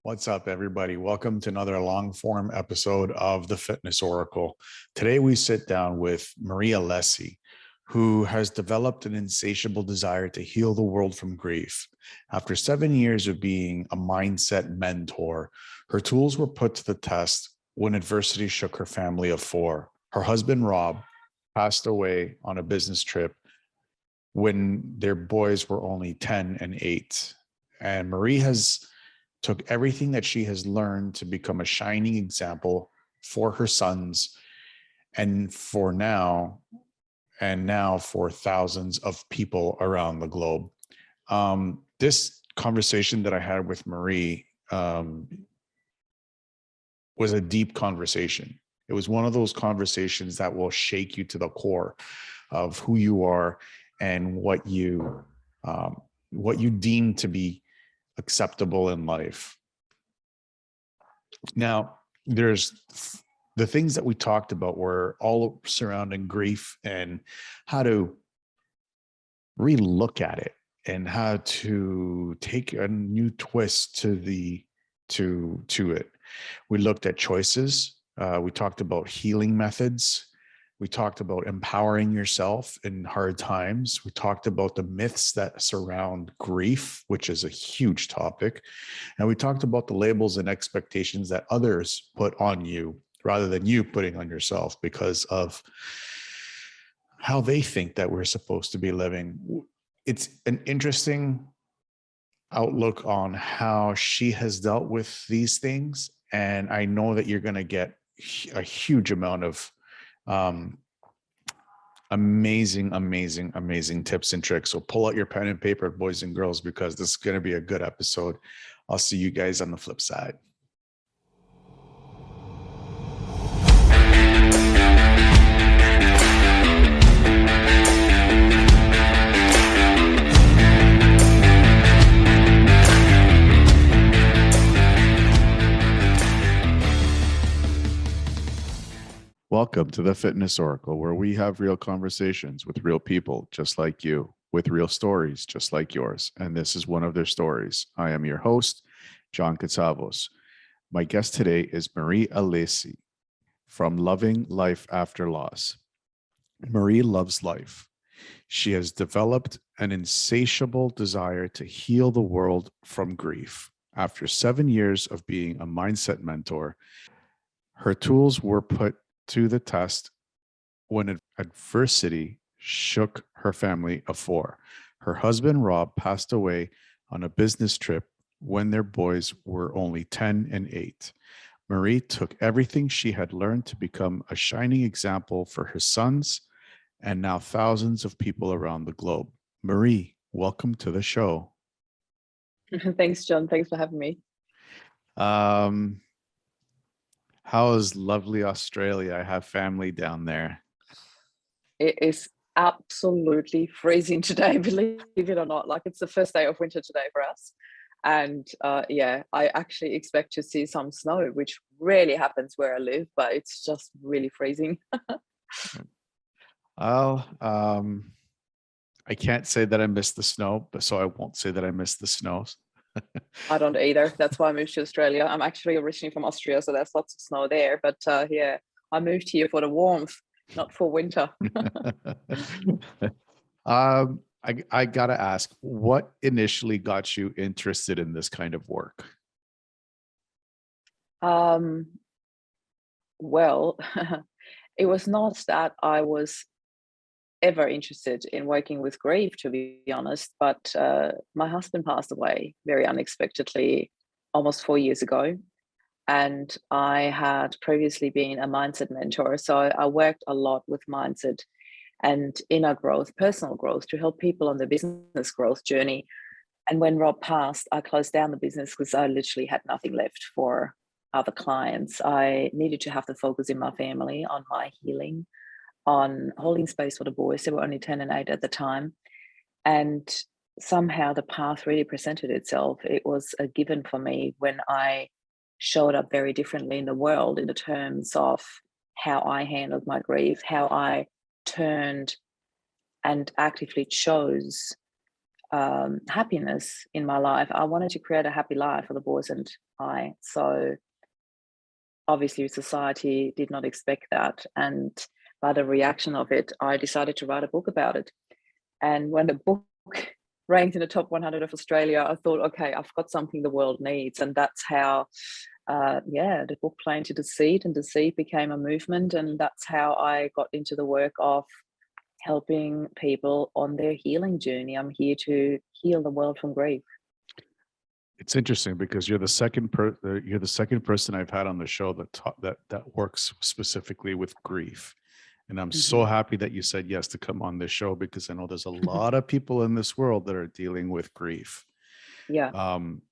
What's up, everybody? Welcome to another long form episode of the Fitness Oracle. Today, we sit down with Marie Alessi, who has developed an insatiable desire to heal the world from grief. After 7 years of being a mindset mentor, her tools were put to the test when adversity shook her family of four. Her husband, Rob, passed away on a business trip when their boys were only 10 and 8. And Marie has took everything that she has learned to become a shining example for her sons and now for thousands of people around the globe. This conversation that I had with Marie was a deep conversation. It was one of those conversations that will shake you to the core of who you are and what you deem to be acceptable in life. Now, there's the things that we talked about were all surrounding grief and how to relook at it and how to take a new twist to it. We looked at choices. We talked about healing methods. We talked about empowering yourself in hard times. We talked about the myths that surround grief, which is a huge topic. And we talked about the labels and expectations that others put on you rather than you putting on yourself because of how they think that we're supposed to be living. It's an interesting outlook on how she has dealt with these things. And I know that you're going to get a huge amount of amazing tips and tricks. So pull out your pen and paper, boys and girls, because this is going to be a good episode. I'll see you guys on the flip side. Welcome to the Fitness Oracle, where we have real conversations with real people just like you, with real stories just like yours. And this is one of their stories. I am your host, John Katsavos. My guest today is Marie Alessi from Loving Life After Loss. Marie loves life. She has developed an insatiable desire to heal the world from grief. After 7 years of being a mindset mentor, her tools were put to the test when adversity shook her family of four. Her husband, Rob, passed away on a business trip when their boys were only 10 and 8. Marie took everything she had learned to become a shining example for her sons and now thousands of people around the globe. Marie, welcome to the show. Thanks, John. Thanks for having me. How is lovely Australia? I have family down there. It is absolutely freezing today, believe it or not. Like, it's the first day of winter today for us. And I actually expect to see some snow, which rarely happens where I live, but it's just really freezing. Well, I can't say that I miss the snow, but so I won't say that I miss the snows. I don't either. That's why I moved to Australia. I'm actually originally from Austria, so there's lots of snow there. But I moved here for the warmth, not for winter. I gotta ask, what initially got you interested in this kind of work? Well, it was not that I was ever interested in working with grief, to be honest, but my husband passed away very unexpectedly almost 4 years ago. And I had previously been a mindset mentor. So I worked a lot with mindset and inner growth, personal growth, to help people on their business growth journey. And when Rob passed, I closed down the business because I literally had nothing left for other clients. I needed to have the focus in my family on my healing, on holding space for the boys. They were only 10 and 8 at the time. And somehow the path really presented itself. It was a given for me when I showed up very differently in the world in the terms of how I handled my grief, how I turned and actively chose happiness in my life. I wanted to create a happy life for the boys and I. So obviously, society did not expect that. And by the reaction of it, I decided to write a book about it. And when the book ranked in the top 100 of Australia, I thought, okay, I've got something the world needs. And that's how, the book planted a seed, and the seed became a movement. And that's how I got into the work of helping people on their healing journey. I'm here to heal the world from grief. It's interesting because you're the second person I've had on the show that works specifically with grief. And I'm so Mhm. happy that you said yes to come on this show, because I know there's a lot of people in this world that are dealing with grief. Yeah. Um,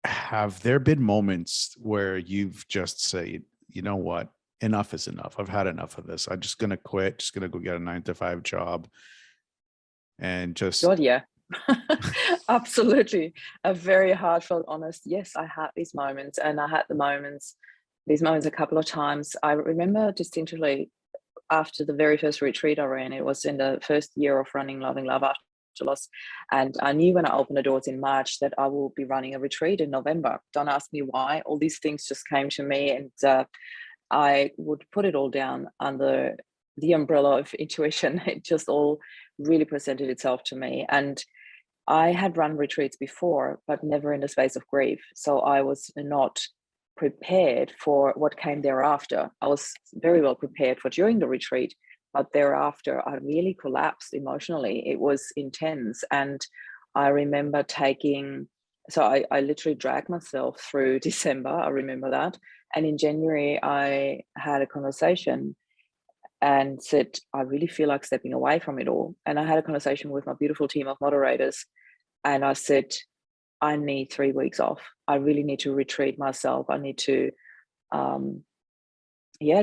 have there been moments where you've just said, you know what, enough is enough. I've had enough of this. I'm just going to quit, just going to go get a 9 to 5 job and just, God, yeah. Absolutely. A very heartfelt, honest. Yes, I had these moments, and I had these moments a couple of times. I remember distinctly after the very first retreat I ran. It was in the first year of running Loving Love After Loss. And I knew when I opened the doors in March that I will be running a retreat in November. Don't ask me why. All these things just came to me, and I would put it all down under the umbrella of intuition. It just all really presented itself to me. And I had run retreats before, but never in the space of grief. So I was not prepared for what came thereafter. I was very well prepared for during the retreat, but thereafter I really collapsed emotionally. It was intense. And I remember I literally dragged myself through December. I remember that. And in January, I had a conversation and said, I really feel like stepping away from it all. And I had a conversation with my beautiful team of moderators. And I said, I need 3 weeks off. I really need to retreat myself. I need to,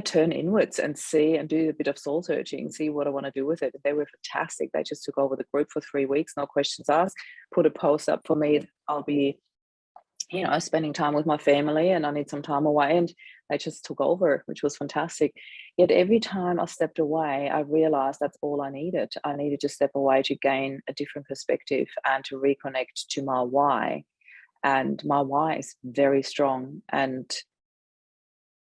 turn inwards and see and do a bit of soul searching, see what I want to do with it. They were fantastic. They just took over the group for 3 weeks, no questions asked, put a post up for me. I'll be spending time with my family and I need some time away. And they just took over, which was fantastic. Yet every time I stepped away, I realized that's all I needed. I needed to step away to gain a different perspective and to reconnect to my why. And my why is very strong. And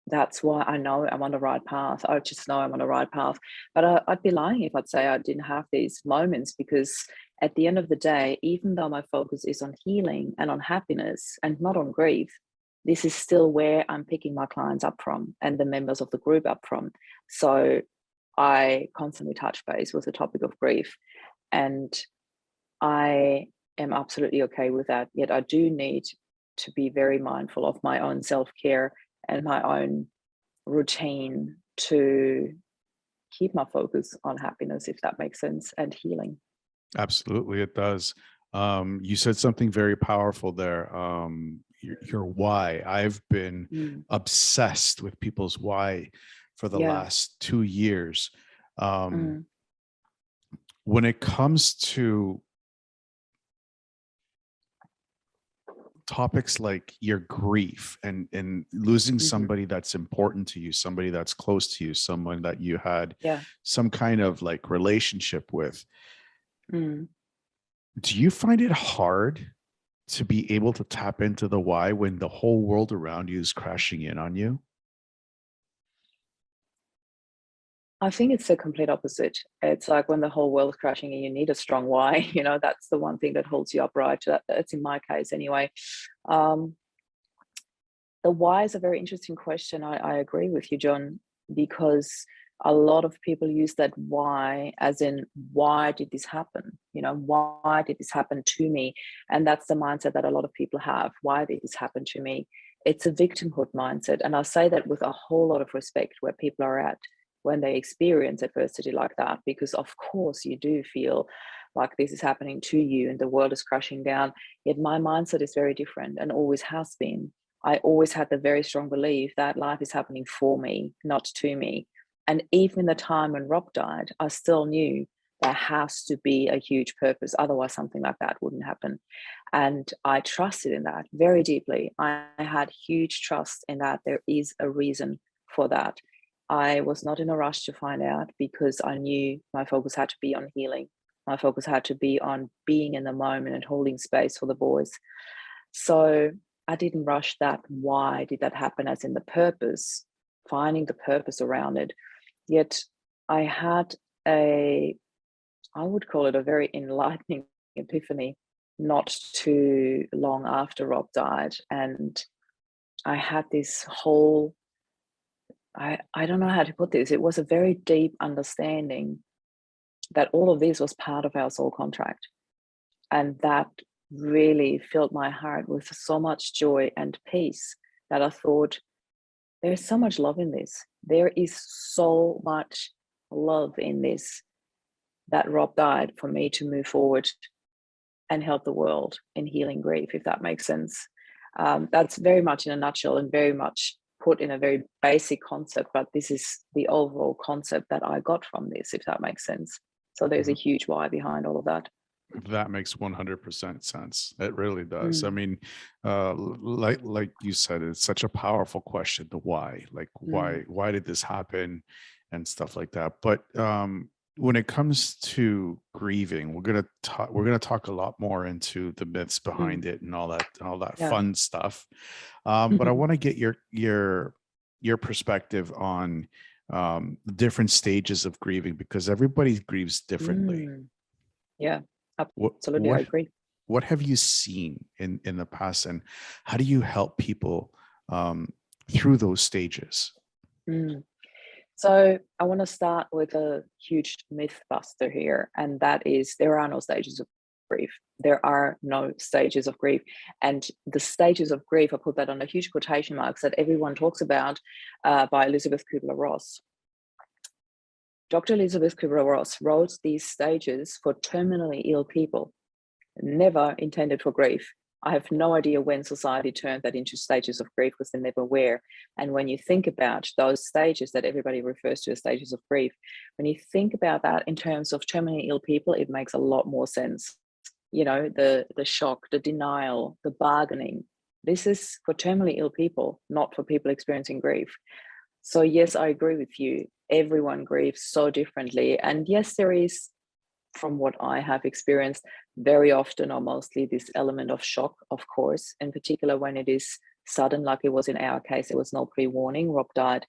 that's why I know I'm on the right path. I just know I'm on the right path. But I'd be lying if I'd say I didn't have these moments, because at the end of the day, even though my focus is on healing and on happiness and not on grief, this is still where I'm picking my clients up from and the members of the group up from. So I constantly touch base with the topic of grief. And I am absolutely okay with that. Yet I do need to be very mindful of my own self care and my own routine to keep my focus on happiness, if that makes sense, and healing. absolutely, it does. You said something very powerful there. Your why. I've been Mm, obsessed with people's why for the yeah. last 2 years. Um, Mm, when it comes to topics like your grief and losing hmm. somebody that's important to you, somebody that's close to you, someone that you had Yeah. some kind of like relationship with, Mm. do you find it hard to be able to tap into the why when the whole world around you is crashing in on you? I think it's the complete opposite. It's like when the whole world's crashing and you need a strong why, that's the one thing that holds you upright. That's in my case anyway. Um, the why is a very interesting question. I agree with you, John, because a lot of people use that why as in, why did this happen? Why did this happen to me? And that's the mindset that a lot of people have. Why did this happen to me? It's a victimhood mindset. And I say that with a whole lot of respect where people are at when they experience adversity like that, because of course you do feel like this is happening to you and the world is crashing down. Yet my mindset is very different and always has been. I always had the very strong belief that life is happening for me, not to me. And even the time when Rob died, I still knew there has to be a huge purpose. Otherwise, something like that wouldn't happen. And I trusted in that very deeply. I had huge trust in that there is a reason for that. I was not in a rush to find out because I knew my focus had to be on healing. My focus had to be on being in the moment and holding space for the boys. So I didn't rush that. Why did that happen? As in the purpose, finding the purpose around it. Yet I had I would call it a very enlightening epiphany not too long after Rob died. And I had this whole, I don't know how to put this. It was a very deep understanding that all of this was part of our soul contract. And that really filled my heart with so much joy and peace that I thought, there's so much love in this. There is so much love in this, that Rob died for me to move forward and help the world in healing grief, if that makes sense. That's very much in a nutshell and very much put in a very basic concept, but this is the overall concept that I got from this, if that makes sense. So there's a huge why behind all of that. That makes 100% sense. It really does. I Mm, mean, like you said, it's such a powerful question, the why. Like, mm, why did this happen, and stuff like that. But when it comes to grieving, we're gonna talk a lot more into the myths mm. behind it and all that Yeah. fun stuff. But I want to get your perspective on the different stages of grieving, because everybody grieves differently. Mm, yeah, What absolutely. I what agree. what have you seen in the past, and how do you help people um, through those stages? Mm. So I want to start with a huge myth buster here, and that is there are no stages of grief. There are no stages of grief. And the stages of grief, I put that on a huge quotation marks that everyone talks about by Elizabeth Kubler-Ross. Dr. Elizabeth Kubler-Ross wrote these stages for terminally ill people, never intended for grief. I have no idea when society turned that into stages of grief because they never were. And when you think about those stages that everybody refers to as stages of grief, when you think about that in terms of terminally ill people, it makes a lot more sense. You know, the shock, the denial, the bargaining. This is for terminally ill people, not for people experiencing grief. So yes, I agree with you. Everyone grieves so differently. And yes, there is, from what I have experienced, very often or mostly this element of shock, of course, in particular when it is sudden, like it was in our case. There was no pre-warning. Rob died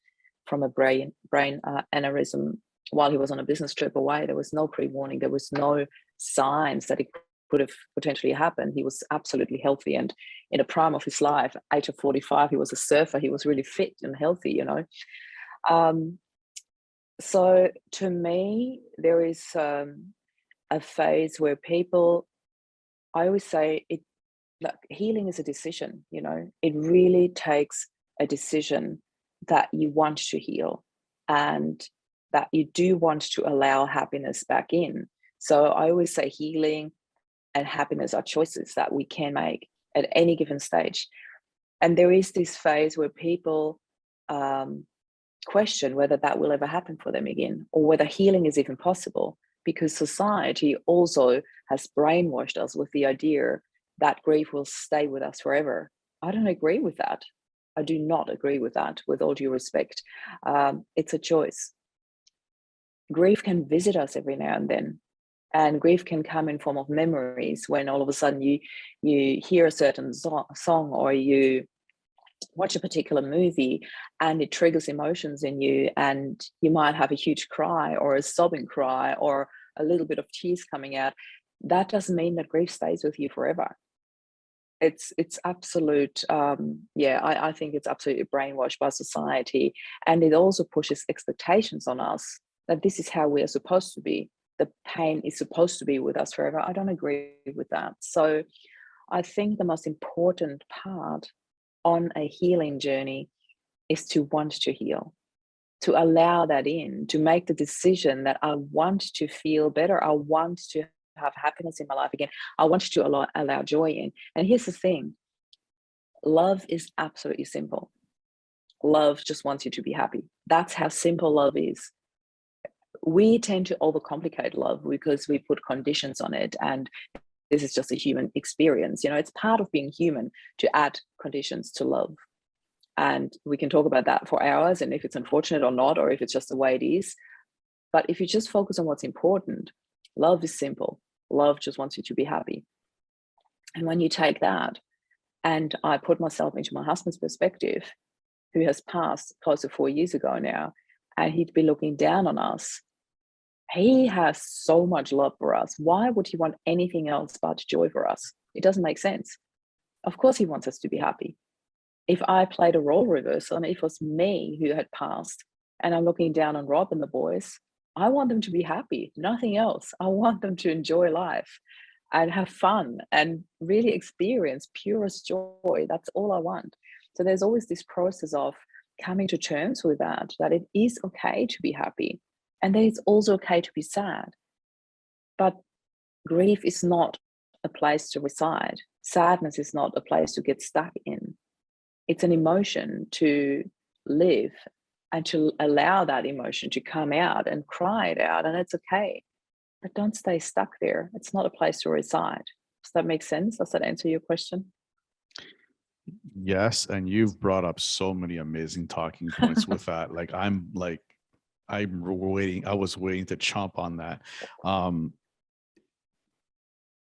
from a brain aneurysm while he was on a business trip away. There was no pre-warning. There was no signs that it could have potentially happened. He was absolutely healthy and in the prime of his life. Age of 45, he was a surfer. He was really fit and healthy, you know. Um, so to me, there is a phase where people, I always say it, like healing is a decision, you know. It really takes a decision that you want to heal and that you do want to allow happiness back in. So I always say healing and happiness are choices that we can make at any given stage. And there is this phase where people um, question whether that will ever happen for them again, or whether healing is even possible, because society also has brainwashed us with the idea that grief will stay with us forever. I don't agree with that. I do not agree with that, with all due respect. It's a choice. Grief can visit us every now and then, and grief can come in form of memories when all of a sudden you hear a certain song, or you watch a particular movie and it triggers emotions in you, and you might have a huge cry or a sobbing cry or a little bit of tears coming out. That doesn't mean that grief stays with you forever. It's absolute I think it's absolutely brainwashed by society, and it also pushes expectations on us that this is how we are supposed to be. The pain is supposed to be with us forever. I don't agree with that. So I think the most important part on a healing journey is to want to heal, to allow that in, to make the decision that I want to feel better. I want to have happiness in my life again. I want to allow joy in. And here's the thing, love is absolutely simple. Love just wants you to be happy. That's how simple love is. We tend to overcomplicate love because we put conditions on it. And this is just a human experience. You know, it's part of being human to add conditions to love. And we can talk about that for hours, and if it's unfortunate or not, or if it's just the way it is. But if you just focus on what's important, Love is simple. Love just wants you to be happy. And when you take that, and I put myself into my husband's perspective, who has passed close to 4 years ago now, and he'd be looking down on us. He has so much love for us. Why would he want anything else but joy for us? It doesn't make sense. Of course, he wants us to be happy. If I played a role reversal and if it was me who had passed and I'm looking down on Rob and the boys, I want them to be happy, nothing else. I want them to enjoy life and have fun and really experience purest joy. That's all I want. So there's always this process of coming to terms with that, that it is okay to be happy and that it's also okay to be sad. But grief is not a place to reside. Sadness is not a place to get stuck in. It's an emotion to live and to allow that emotion to come out and cry it out, and it's okay. But don't stay stuck there. It's not a place to reside. Does that make sense? Does that answer your question? Yes, and you've brought up so many amazing talking points with that. I'm waiting. I was waiting to chomp on that.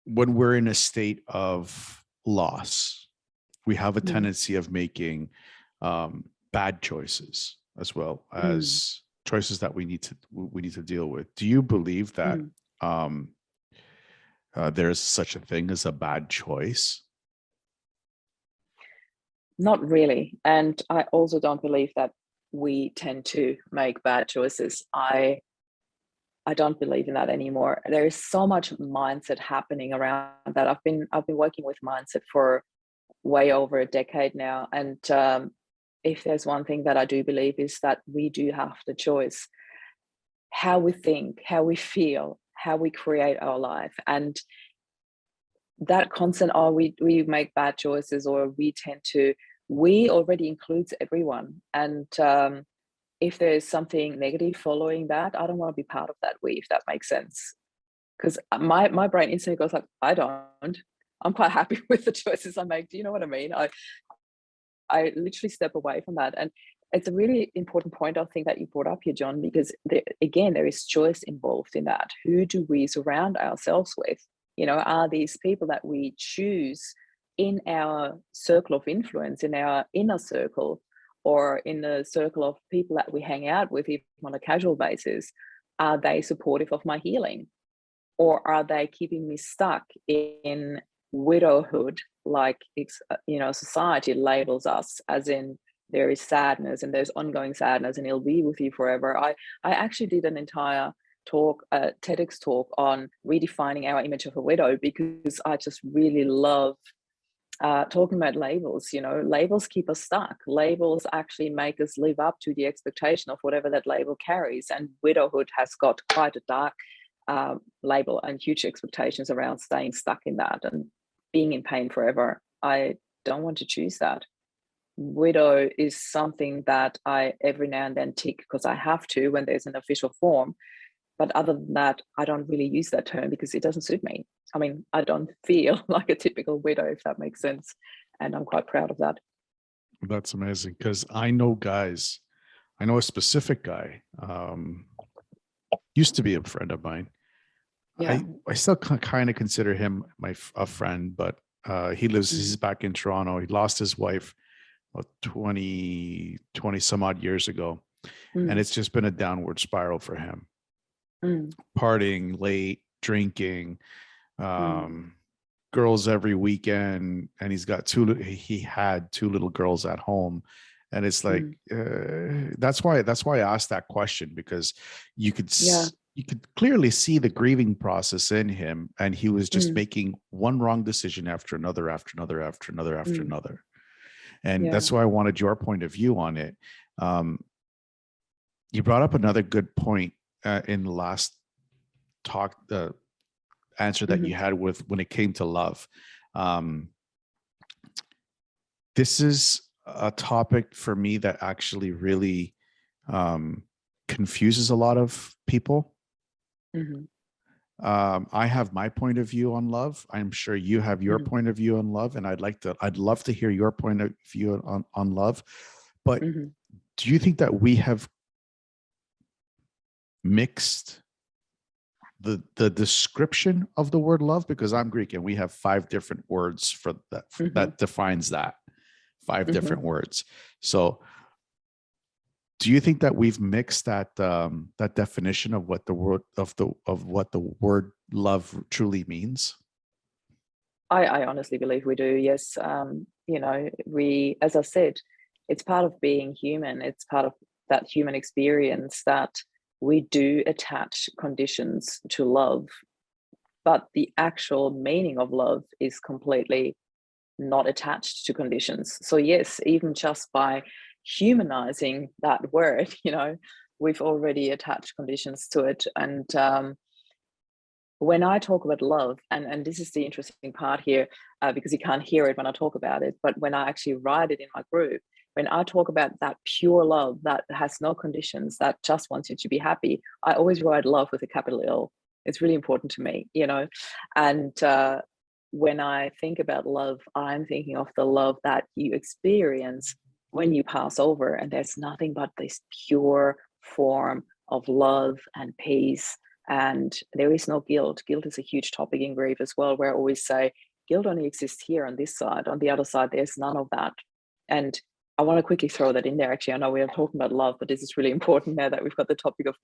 When we're in a state of loss, we have a tendency of making bad choices as well as choices that we need to deal with. Do you believe that there's such a thing as a bad choice? Not really. And I also don't believe that we tend to make bad choices. I don't believe in that anymore. There is so much mindset happening around that. I've been working with mindset for way over a decade now. And if there's one thing that I do believe is that we do have the choice how we think, how we feel, how we create our life. And that constant, we make bad choices or we already includes everyone. And if there's something negative following that, I don't want to be part of that we, if that makes sense. Because my brain instantly goes like, I'm quite happy with the choices I make. Do you know what I mean? I literally step away from that. And it's a really important point, I think, that you brought up here, John, because there is choice involved in that. Who do we surround ourselves with? Are these people that we choose in our circle of influence, in our inner circle, or in the circle of people that we hang out with, even on a casual basis? Are they supportive of my healing? Or are they keeping me stuck in widowhood, like society labels us, as in there is sadness and there's ongoing sadness and it'll be with you forever. I actually did an entire talk, TEDx talk, on redefining our image of a widow, because I just really love talking about labels. Labels keep us stuck. Labels actually make us live up to the expectation of whatever that label carries, and widowhood has got quite a dark label and huge expectations around staying stuck in that and being in pain forever. I don't want to choose that. Widow is something that I every now and then tick because I have to when there's an official form. But other than that, I don't really use that term because it doesn't suit me. I mean, I don't feel like a typical widow, if that makes sense. And I'm quite proud of that. That's amazing, because I know a specific guy, used to be a friend of mine. Yeah. I still kind of consider him a friend, but he's back in Toronto. He lost his wife about 20 some odd years ago. And it's just been a downward spiral for him. Partying late, drinking, girls every weekend. And he had two little girls at home. And it's like, that's why I asked that question, because you could clearly see the grieving process in him. And he was just making one wrong decision after another, after another, after another, after another. And that's why I wanted your point of view on it. You brought up another good point in the last talk, the answer that you had with when it came to love. This is a topic for me that actually really confuses a lot of people. I have my point of view on love. I'm sure you have your point of view on love, and I'd love to hear your point of view on love. But do you think that we have mixed the description of the word love? Because I'm Greek and we have 5 different words for that that defines that. 5 different words. So do you think that we've mixed that that definition of what the word of what the word love truly means? I honestly believe we do. Yes. You know, we, as I said, it's part of being human. It's part of that human experience that we do attach conditions to love, but the actual meaning of love is completely not attached to conditions. So yes, even just by humanizing that word, you know, we've already attached conditions to it. And when I talk about love, and this is the interesting part here, because you can't hear it when I talk about it, but when I actually write it in my group, when I talk about that pure love that has no conditions, that just wants you to be happy, I always write love with a capital L. It's really important to me, you know. And when I think about love, I'm thinking of the love that you experience when you pass over, and there's nothing but this pure form of love and peace. And there is no guilt. Guilt is a huge topic in grief as well, where I always say guilt only exists here on this side. On the other side, there's none of that. And I want to quickly throw that in there. Actually, I know we are talking about love, but this is really important now that we've got the topic of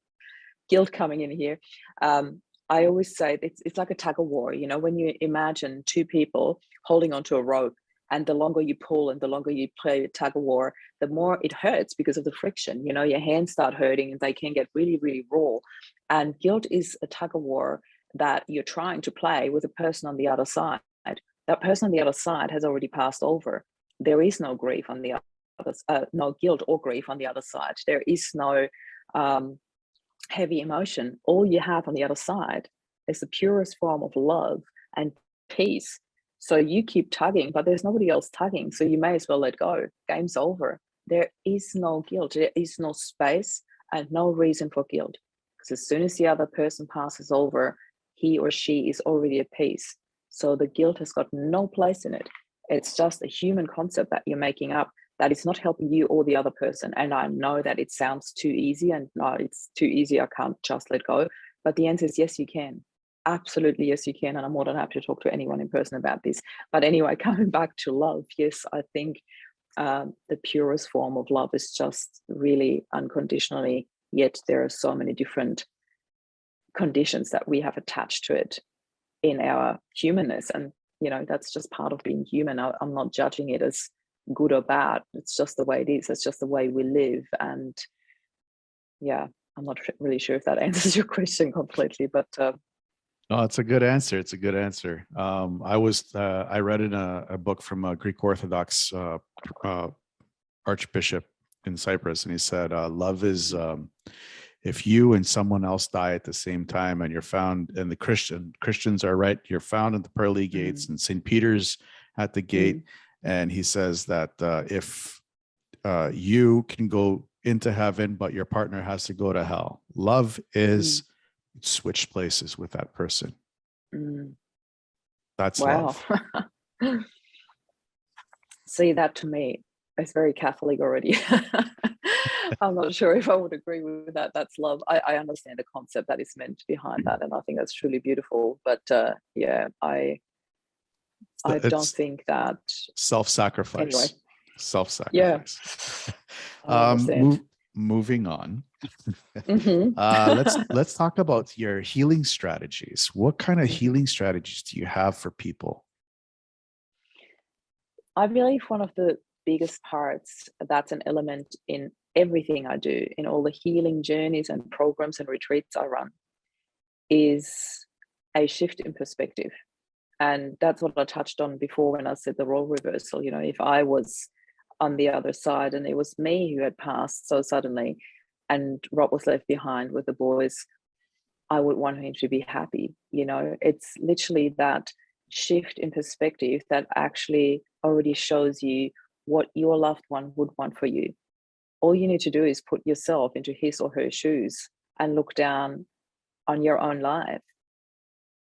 guilt coming in here. I always say it's like a tug of war. You know, when you imagine 2 people holding onto a rope, and the longer you pull and the longer you play tug of war, the more it hurts because of the friction. You know, your hands start hurting and they can get really, really raw. And guilt is a tug of war that you're trying to play with a person on the other side. That person on the other side has already passed over. There is no grief on the other, no guilt or grief on the other side. There is no heavy emotion. All you have on the other side is the purest form of love and peace. So you keep tugging, but there's nobody else tugging. So you may as well let go. Game's over. There is no guilt. There is no space and no reason for guilt. Because as soon as the other person passes over, he or she is already at peace. So the guilt has got no place in it. It's just a human concept that you're making up that is not helping you or the other person. And I know that it sounds too easy, and no, it's too easy. I can't just let go. But the answer is yes, you can. Absolutely, yes, you can. And I'm more than happy to talk to anyone in person about this. But anyway, coming back to love, yes, I think the purest form of love is just really unconditionally, yet there are so many different conditions that we have attached to it in our humanness. And, you know, that's just part of being human. I'm not judging it as good or bad. It's just the way it is. It's just the way we live. And yeah, I'm not really sure if that answers your question completely, but No, it's a good answer. It's a good answer. I read in a book from a Greek Orthodox archbishop in Cyprus, and he said, "Love is if you and someone else die at the same time, and you're found, and the Christians are right. You're found at the pearly gates, and St. Peter's at the gate." And he says that if you can go into heaven, but your partner has to go to hell, love is switch places with that person. That's wow. love. See, that to me is very Catholic already. I'm not sure if I would agree with that. That's love. I understand the concept that is meant behind that, and I think that's truly beautiful. But yeah, I don't think that self-sacrifice. Anyway, Self-sacrifice. yeah, Moving on. Let's talk about your healing strategies. What kind of healing strategies do you have for people? I believe one of the biggest parts that's an element in everything I do, in all the healing journeys and programs and retreats I run, is a shift in perspective. And that's what I touched on before when I said the role reversal. You know, if I was on the other side and it was me who had passed so suddenly and Rob was left behind with the boys, I would want him to be happy. You know, it's literally that shift in perspective that actually already shows you what your loved one would want for you. All you need to do is put yourself into his or her shoes and look down on your own life,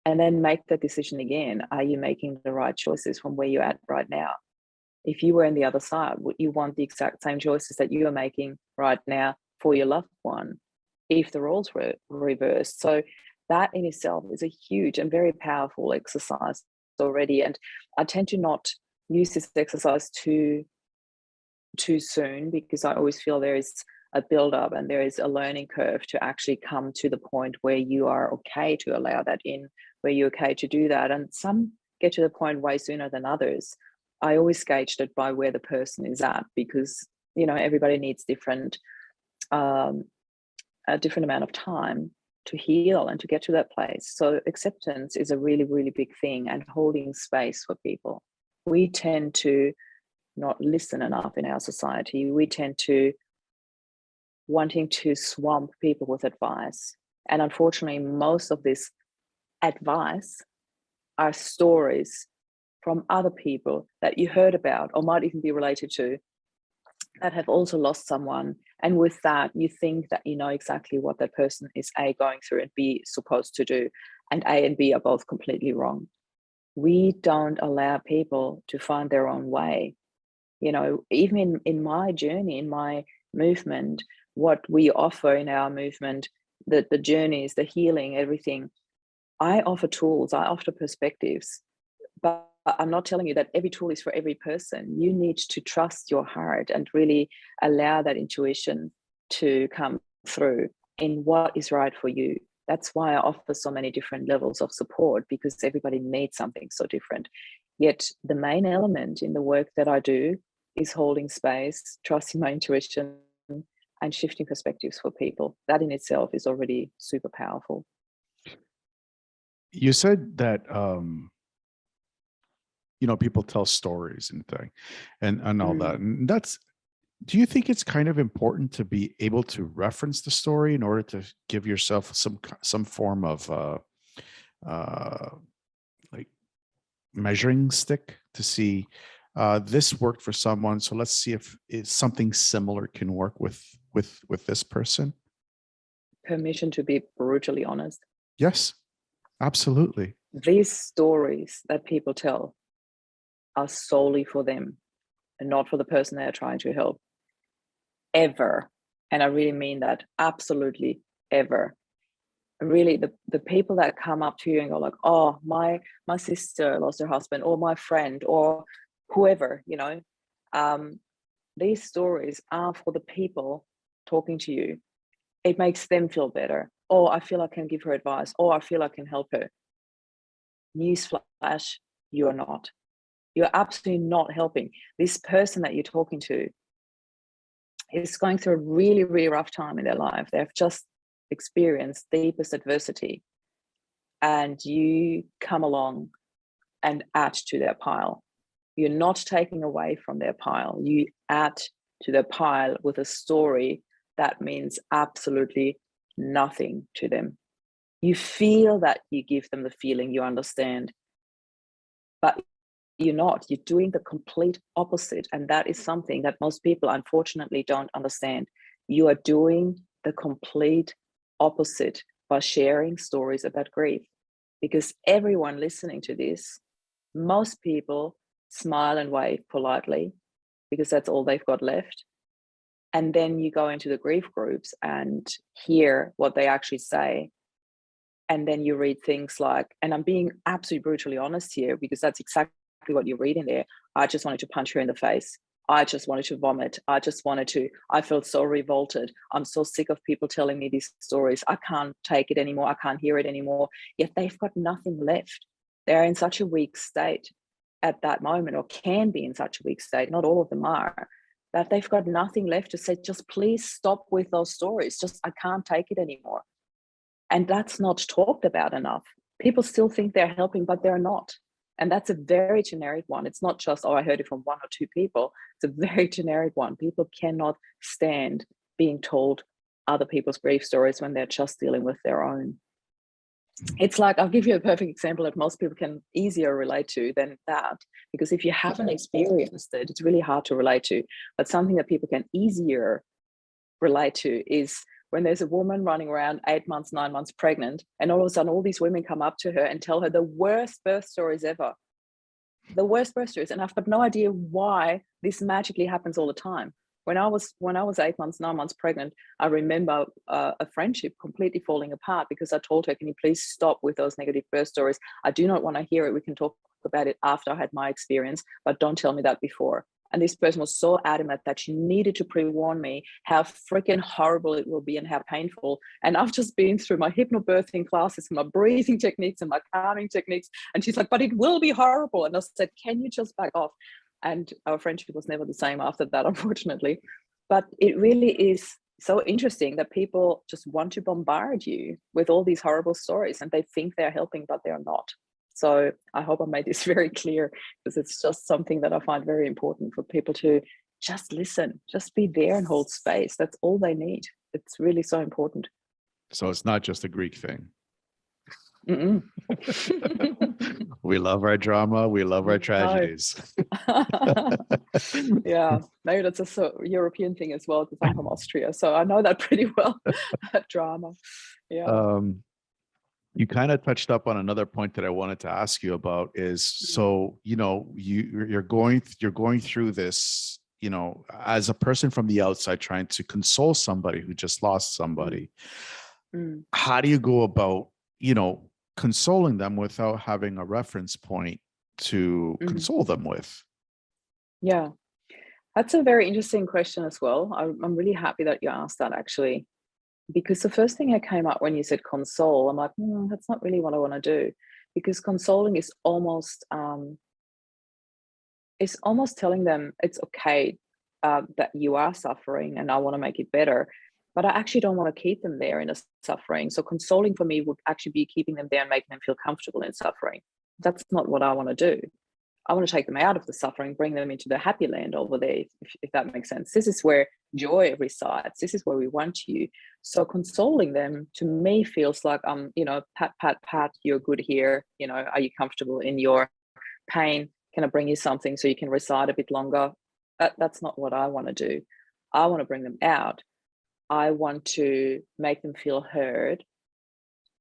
and then make that decision again. Are you making the right choices from where you're at right now? If you were on the other side, would you want the exact same choices that you are making right now for your loved one if the roles were reversed? So that in itself is a huge and very powerful exercise already. And I tend to not use this exercise too soon, because I always feel there is a build up and there is a learning curve to actually come to the point where you are okay to allow that in, where you're okay to do that. And some get to the point way sooner than others. I always gauged it by where the person is at, because everybody needs a different amount of time to heal and to get to that place. So acceptance is a really, really big thing, and holding space for people. We tend to not listen enough in our society. We tend to wanting to swamp people with advice. And unfortunately, most of this advice are stories from other people that you heard about or might even be related to, that have also lost someone. And with that, you think that you know exactly what that person is A, going through, and B, supposed to do. And A and B are both completely wrong. We don't allow people to find their own way. Even in my journey, in my movement, what we offer in our movement, the journeys, the healing, everything, I offer tools, I offer perspectives, but I'm not telling you that every tool is for every person. You need to trust your heart and really allow that intuition to come through in what is right for you. That's why I offer so many different levels of support, because everybody needs something so different. Yet the main element in the work that I do is holding space, trusting my intuition, and shifting perspectives for people. That in itself is already super powerful. You said that people tell stories and all that, and do you think it's kind of important to be able to reference the story in order to give yourself some form of like measuring stick to see this worked for someone, so let's see if something similar can work with this person? Permission to be brutally honest. Yes, absolutely. These stories that people tell are solely for them and not for the person they're trying to help. Ever. And I really mean that, absolutely ever. Really, the people that come up to you and go like, oh, my sister lost her husband, or my friend, or whoever, these stories are for the people talking to you. It makes them feel better. Oh, I feel I can give her advice. Oh, I feel I can help her. Newsflash, you're not. You're absolutely not helping. This person that you're talking to is going through a really, really rough time in their life. They've just experienced deepest adversity. And you come along and add to their pile. You're not taking away from their pile. You add to their pile with a story that means absolutely nothing to them. You feel that you give them the feeling you understand, but you're not. You're doing the complete opposite. And that is something that most people unfortunately don't understand. You are doing the complete opposite by sharing stories about grief, because everyone listening to this, most people smile and wave politely because that's all they've got left. And then you go into the grief groups and hear what they actually say. And then you read things like, and I'm being absolutely brutally honest here, because that's exactly what you read in there. I just wanted to punch her in the face. I just wanted to vomit. I felt so revolted. I'm so sick of people telling me these stories. I can't take it anymore. I can't hear it anymore. Yet they've got nothing left. They're in such a weak state at that moment, or can be in such a weak state. Not all of them are, that they've got nothing left to say. Just please stop with those stories. Just, I can't take it anymore. And that's not talked about enough. People still think they're helping, but they're not. And that's a very generic one. It's not just, oh, I heard it from one or two people. It's a very generic one. People cannot stand being told other people's grief stories when they're just dealing with their own. It's like, I'll give you a perfect example that most people can easier relate to than that, because if you haven't experienced it, it's really hard to relate to. But something that people can easier relate to is when there's a woman running around 8 months, 9 months pregnant, and all of a sudden all these women come up to her and tell her the worst birth stories ever. The worst birth stories. And I've got no idea why this magically happens all the time. When I was 8 months, 9 months pregnant, I remember a friendship completely falling apart because I told her, "Can you please stop with those negative birth stories? I do not want to hear it. We can talk about it after I had my experience, but don't tell me that before." And this person was so adamant that she needed to pre-warn me how freaking horrible it will be and how painful. And I've just been through my hypnobirthing classes, my breathing techniques and my calming techniques. And she's like, "But it will be horrible." And I said, "Can you just back off?" And our friendship was never the same after that, unfortunately. But it really is so interesting that people just want to bombard you with all these horrible stories and they think they're helping, but they're not. So I hope I made this very clear, because it's just something that I find very important for people to just listen, just be there and hold space. That's all they need. It's really so important. So it's not just a Greek thing. Mm-mm. We love our drama. We love our No. tragedies. Yeah, maybe that's a European thing as well, because I'm from Austria, so I know that pretty well. That drama. Yeah. You kind of touched up on another point that I wanted to ask you about is, so, you know, you're going through this, you know, as a person from the outside trying to console somebody who just lost somebody. How do you go about, you know, consoling them without having a reference point to console them with? Yeah, that's a very interesting question as well. I'm really happy that you asked that, actually, because the first thing that came up when you said console, I'm like, that's not really what I want to do, because consoling is almost telling them it's okay that you are suffering and I want to make it better, but I actually don't want to keep them there in the suffering. So consoling for me would actually be keeping them there and making them feel comfortable in suffering. That's not what I want to do. I want to take them out of the suffering, bring them into the happy land over there, if that makes sense. This is where joy resides. This is where we want you. So consoling them to me feels like, you know, pat, pat, pat, you're good here. You know, are you comfortable in your pain? Can I bring you something so you can reside a bit longer? That's not what I want to do. I want to bring them out. I want to make them feel heard.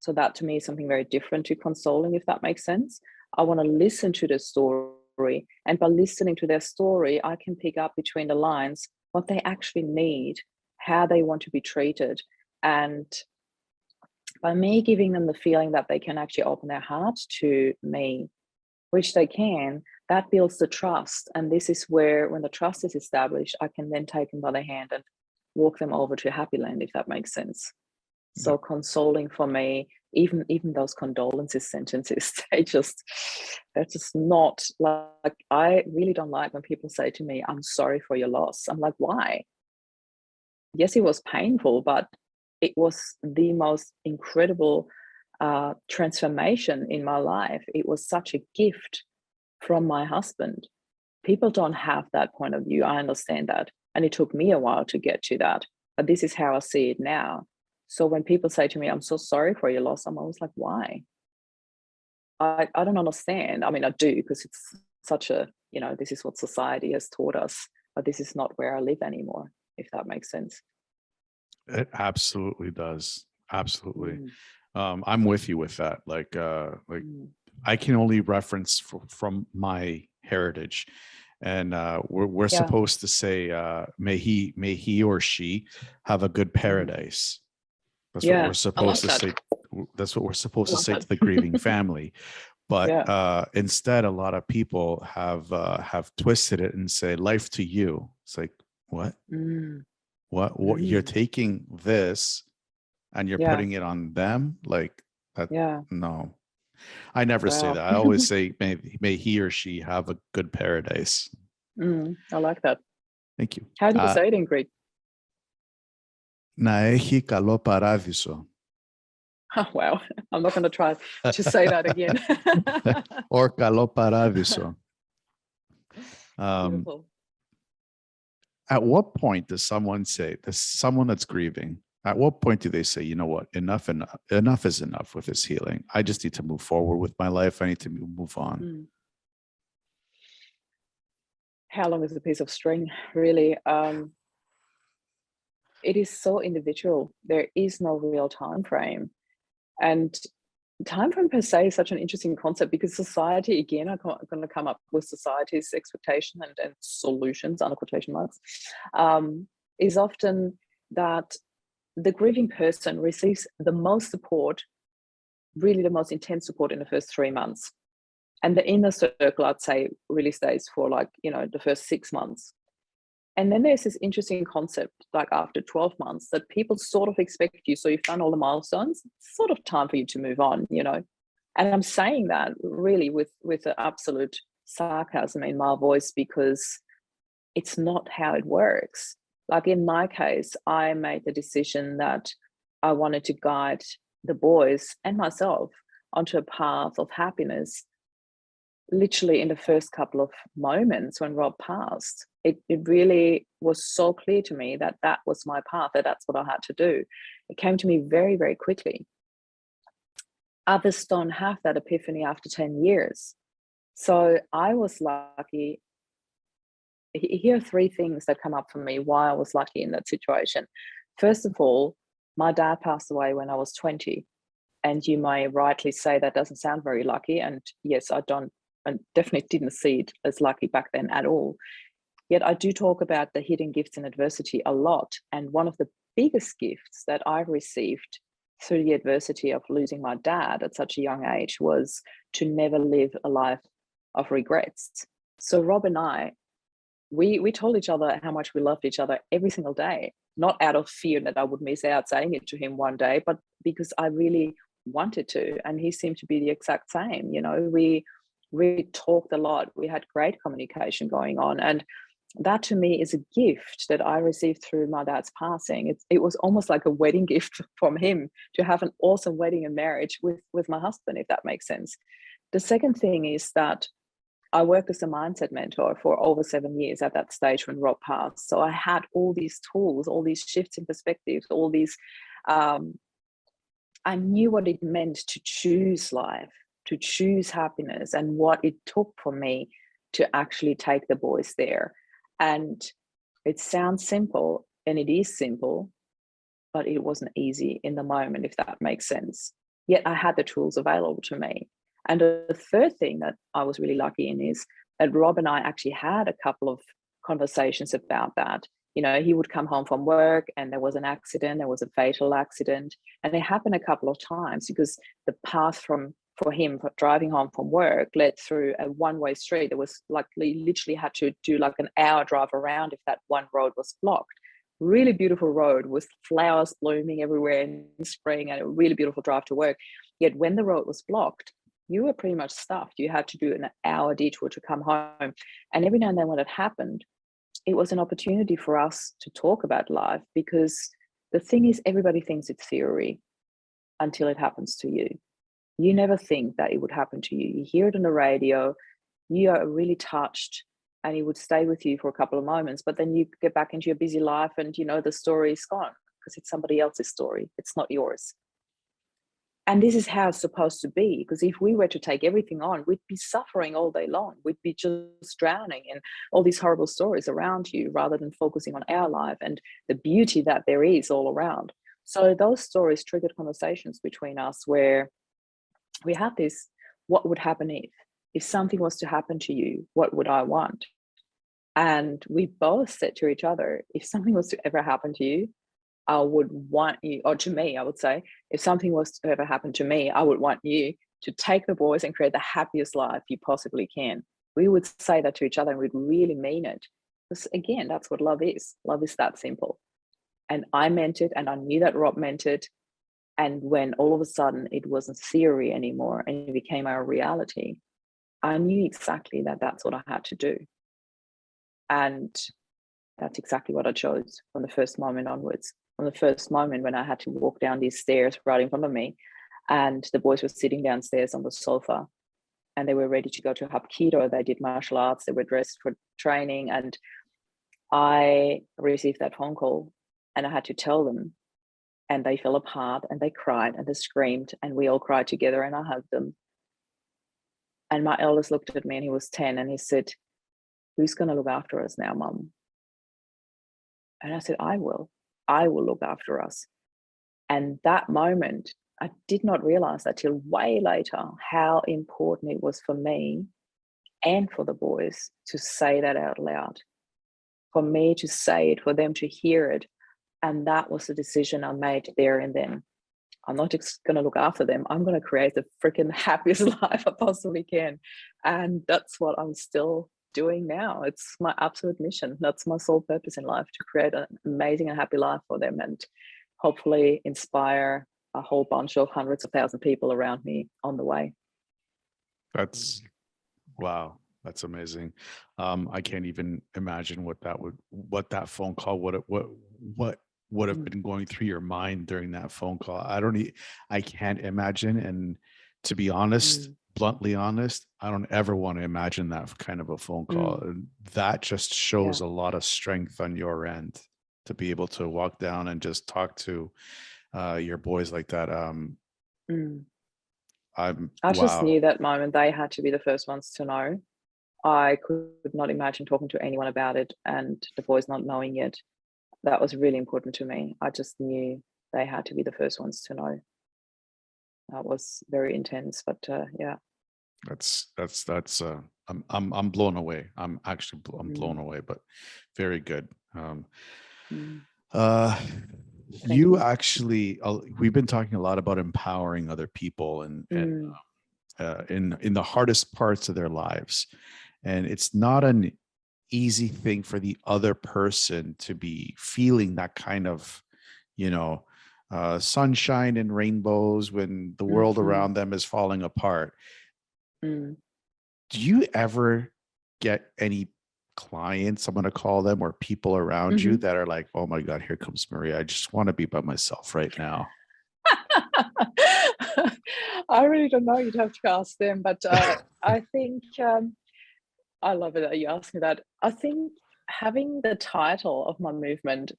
So that to me is something very different to consoling, if that makes sense. I want to listen to the story. And by listening to their story, I can pick up between the lines what they actually need, how they want to be treated. And by me giving them the feeling that they can actually open their heart to me, which they can, that builds the trust. And this is where, when the trust is established, I can then take them by the hand and walk them over to happy land, if that makes sense. So consoling for me, even those condolences sentences, they're just not like, I really don't like when people say to me, "I'm sorry for your loss." I'm like, why? Yes, it was painful, but it was the most incredible transformation in my life. It was such a gift from my husband. People don't have that point of view. I understand that. And it took me a while to get to that. But this is how I see it now. So when people say to me, "I'm so sorry for your loss," I'm always like, why? I don't understand. I mean, I do, because it's such a, you know, this is what society has taught us, but this is not where I live anymore, if that makes sense. It absolutely does. Absolutely. I'm with you with that. Like I can only reference from my heritage, and we're Yeah. supposed to say, may he or she have a good paradise. That's what Yeah. we're I love supposed to that. say. That's what we're supposed I to love say to that. the grieving family. But Yeah. instead, a lot of people have twisted it and say, "Life to you." It's like, what? Mm. What you're Mm. taking this and you're Yeah. putting it on them? Like that? Yeah. No, I never say Wow. that. I always say, may he or she have a good paradise. I like that. Thank you. How do you say it in Greek? Να έχει καλό παράδεισο. Oh, wow. I'm not going to try to say that again. Or καλό παράδεισο. Beautiful. At what point does someone say, there's someone that's grieving, at what point do they say, you know what, enough is enough with this healing. I just need to move forward with my life. I need to move on. How long is a piece of string, really? It is so individual. There is no real time frame. And Time frame per se is such an interesting concept because society, again, I'm going to come up with society's expectation and solutions, under quotation marks, is often that the grieving person receives the most support, really the most intense support in the first 3 months. And the inner circle, I'd say, really stays for like, the first 6 months. And then there's this interesting concept, like after 12 months, that people sort of expect you. So you've done all the milestones, it's sort of time for you to move on, And I'm saying that really with the absolute sarcasm in my voice, because it's not how it works. Like in my case, I made the decision that I wanted to guide the boys and myself onto a path of happiness literally in the first couple of moments when Rob passed. It really was so clear to me that that was my path, that that's what I had to do. It came to me very, very quickly. Others don't have that epiphany after 10 years. So I was lucky. Here are three things that come up for me why I was lucky in that situation. First of all, my dad passed away when I was 20. And you may rightly say that doesn't sound very lucky. And yes, I definitely didn't see it as lucky back then at all. Yet I do talk about the hidden gifts in adversity a lot. And one of the biggest gifts that I received through the adversity of losing my dad at such a young age was to never live a life of regrets. So Rob and I, we told each other how much we loved each other every single day, not out of fear that I would miss out saying it to him one day, but because I really wanted to. And he seemed to be the exact same. We talked a lot. We had great communication going on. And that to me is a gift that I received through my dad's passing. It was almost like a wedding gift from him to have an awesome wedding and marriage with my husband, if that makes sense. The second thing is that I worked as a mindset mentor for over 7 years at that stage when Rob passed. So I had all these tools, all these shifts in perspectives, all these, I knew what it meant to choose life, to choose happiness, and what it took for me to actually take the boys there. And it sounds simple, and it is simple, but it wasn't easy in the moment, if that makes sense. Yet I had the tools available to me. And the third thing that I was really lucky in is that Rob and I actually had a couple of conversations about that. He would come home from work and there was an accident, there was a fatal accident. And it happened a couple of times because the path for him driving home from work led through a one-way street. It was like he literally had to do like an hour drive around if that one road was blocked. Really beautiful road with flowers blooming everywhere in spring and a really beautiful drive to work. Yet when the road was blocked, you were pretty much stuffed. You had to do an hour detour to come home. And every now and then when it happened, it was an opportunity for us to talk about life, because the thing is, everybody thinks it's theory until it happens to you. You never think that it would happen to you. You hear it on the radio, you are really touched, and it would stay with you for a couple of moments, but then you get back into your busy life and the story is gone because it's somebody else's story. It's not yours. And this is how it's supposed to be, because if we were to take everything on, we'd be suffering all day long. We'd be just drowning in all these horrible stories around you rather than focusing on our life and the beauty that there is all around. So those stories triggered conversations between us where we had this, what would happen if something was to happen to you, what would I want? And we both said to each other, if something was to ever happen to you, I would want you, or to me, I would say, if something was to ever happen to me, I would want you to take the boys and create the happiest life you possibly can. We would say that to each other and we'd really mean it. Because again, that's what love is. Love is that simple. And I meant it, and I knew that Rob meant it. And when all of a sudden it wasn't theory anymore and it became our reality, I knew exactly that that's what I had to do. And that's exactly what I chose from the first moment onwards. From the first moment when I had to walk down these stairs right in front of me, and the boys were sitting downstairs on the sofa and they were ready to go to Hapkido. They did martial arts, they were dressed for training, and I received that phone call and I had to tell them, and they fell apart and they cried and they screamed and we all cried together and I hugged them. And my eldest looked at me and he was 10 and he said, "Who's going to look after us now, Mum?" And I said, I will look after us. And that moment I did not realize that till way later how important it was for me and for the boys to say that out loud, for me to say it, for them to hear it. And that was the decision I made there and then. I'm not just going to look after them. I'm going to create the freaking happiest life I possibly can. And that's what I'm still doing now. It's my absolute mission. That's my sole purpose in life, to create an amazing and happy life for them and hopefully inspire a whole bunch of hundreds of thousands of people around me on the way. That's wow. That's amazing. I can't even imagine what that phone call, what would have been going through your mind during that phone call. I can't imagine. And to be honest, bluntly honest, I don't ever want to imagine that kind of a phone call. And that just shows a lot of strength on your end to be able to walk down and just talk to your boys like that. I just knew that moment they had to be the first ones to know. I could not imagine talking to anyone about it and the boys not knowing yet. That was really important to me. I just knew they had to be the first ones to know. That was very intense, but yeah. That's I'm blown away. I'm blown away, but very good. You actually, we've been talking a lot about empowering other people and in the hardest parts of their lives. And it's not an easy thing for the other person to be feeling that kind of, sunshine and rainbows when the world around them is falling apart. Do you ever get any clients, I'm going to call them, or people around you that are like, oh my God, here comes Marie. I just want to be by myself right now? I really don't know. You'd have to ask them. But I think I love it that you asked me that. I think having the title of my movement,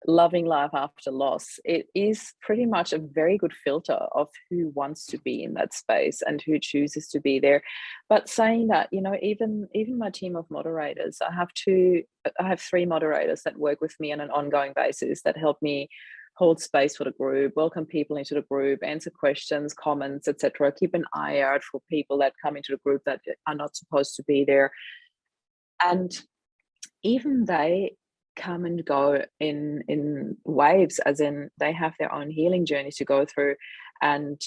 Loving Life After Loss, it is pretty much a very good filter of who wants to be in that space and who chooses to be there. But saying that, even my team of moderators, I have 3 moderators that work with me on an ongoing basis that help me hold space for the group, welcome people into the group, answer questions, comments, etc. Keep an eye out for people that come into the group that are not supposed to be there. And even they come and go in waves, as in they have their own healing journeys to go through. And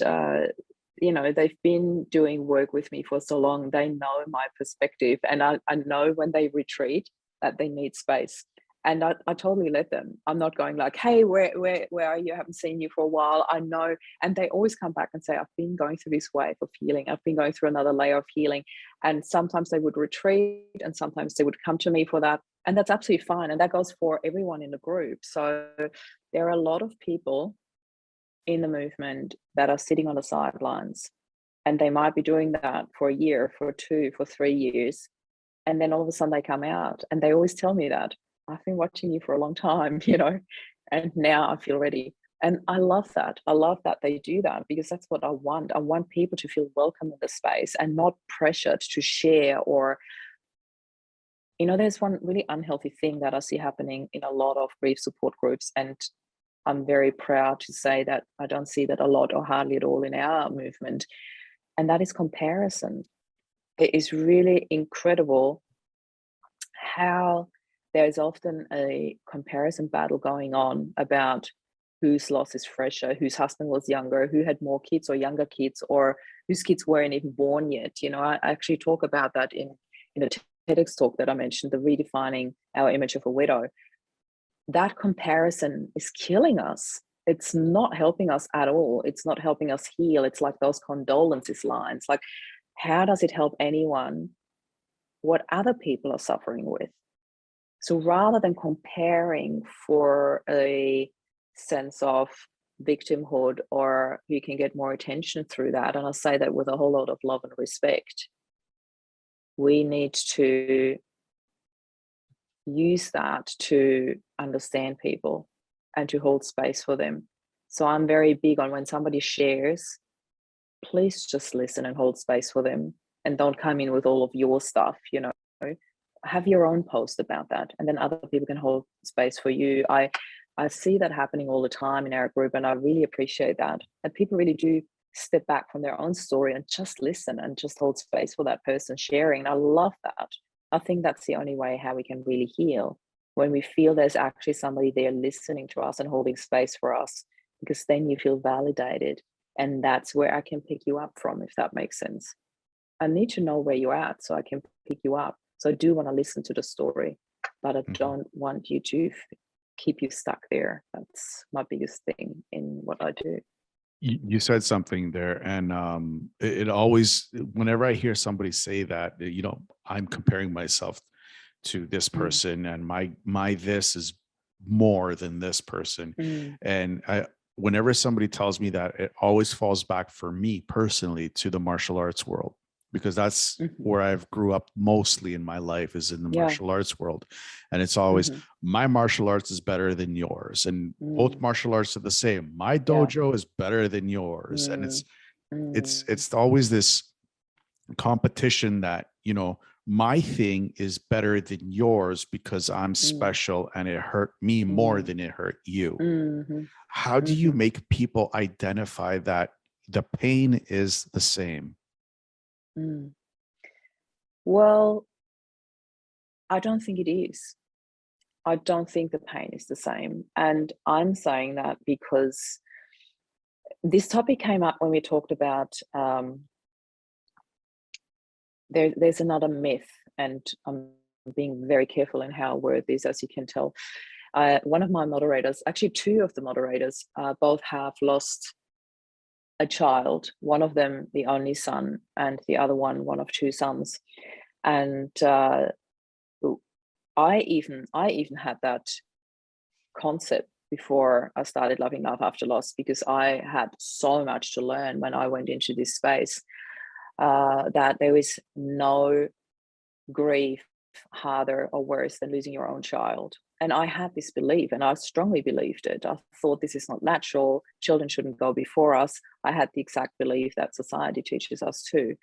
they've been doing work with me for so long, they know my perspective, and I know when they retreat that they need space. And I totally let them. I'm not going like, hey, where are you? I haven't seen you for a while. I know. And they always come back and say, I've been going through this wave of healing. I've been going through another layer of healing. And sometimes they would retreat and sometimes they would come to me for that. And that's absolutely fine. And that goes for everyone in the group. So there are a lot of people in the movement that are sitting on the sidelines. And they might be doing that for a year, for 2, for 3 years. And then all of a sudden they come out and they always tell me that. I've been watching you for a long time, and now I feel ready. And I love that. I love that they do that because that's what I want. I want people to feel welcome in the space and not pressured to share or, there's one really unhealthy thing that I see happening in a lot of grief support groups. And I'm very proud to say that I don't see that a lot or hardly at all in our movement. And that is comparison. It is really incredible how there's often a comparison battle going on about whose loss is fresher, whose husband was younger, who had more kids or younger kids, or whose kids weren't even born yet. I actually talk about that in a TEDx talk that I mentioned, the redefining our image of a widow. That comparison is killing us. It's not helping us at all. It's not helping us heal. It's like those condolences lines. Like, how does it help anyone what other people are suffering with? So rather than comparing for a sense of victimhood or you can get more attention through that, and I say that with a whole lot of love and respect, we need to use that to understand people and to hold space for them. So I'm very big on when somebody shares, please just listen and hold space for them and don't come in with all of your stuff, have your own post about that, and then other people can hold space for you. I I see that happening all the time in our group, and I really appreciate that. And people really do step back from their own story and just listen and just hold space for that person sharing. And I love that. I think that's the only way how we can really heal, when we feel there's actually somebody there listening to us and holding space for us, because then you feel validated. And that's where I can pick you up from, if that makes sense. I need to know where you're at so I can pick you up. So I do want to listen to the story, but I Mhm. don't want you to keep you stuck there. That's my biggest thing in what I do. You said something there, and it always, whenever I hear somebody say that, I'm comparing myself to this Mm, person, and my this is more than this person. mm, And whenever somebody tells me that, it always falls back for me personally to the martial arts world, because that's mhm. where I've grew up mostly in my life, is in the Yeah. martial arts world. And it's always, Mhm, my martial arts is better than yours, and both mm, martial arts are the same. My yeah. dojo is better than yours. And Mm, it's it's mm, it's always this competition that, my thing is better than yours because I'm mm, special and it hurt me more mm, than it hurt you. mhm, How do you mhm. make people identify that the pain is the same? Mm. Well, I don't think it is. I don't think the pain is the same. And I'm saying that because this topic came up when we talked about there's another myth, and I'm being very careful in how I word this, as you can tell. One of my moderators, actually two of the moderators, both have lost a child. One of them, the only son, and the other one of two sons. And I even had that concept before I started Loving Love After Loss, because I had so much to learn when I went into this space, that there is no grief harder or worse than losing your own child. And I had this belief, and I strongly believed it. I thought this is not natural. Children shouldn't go before us. I had the exact belief that society teaches us too.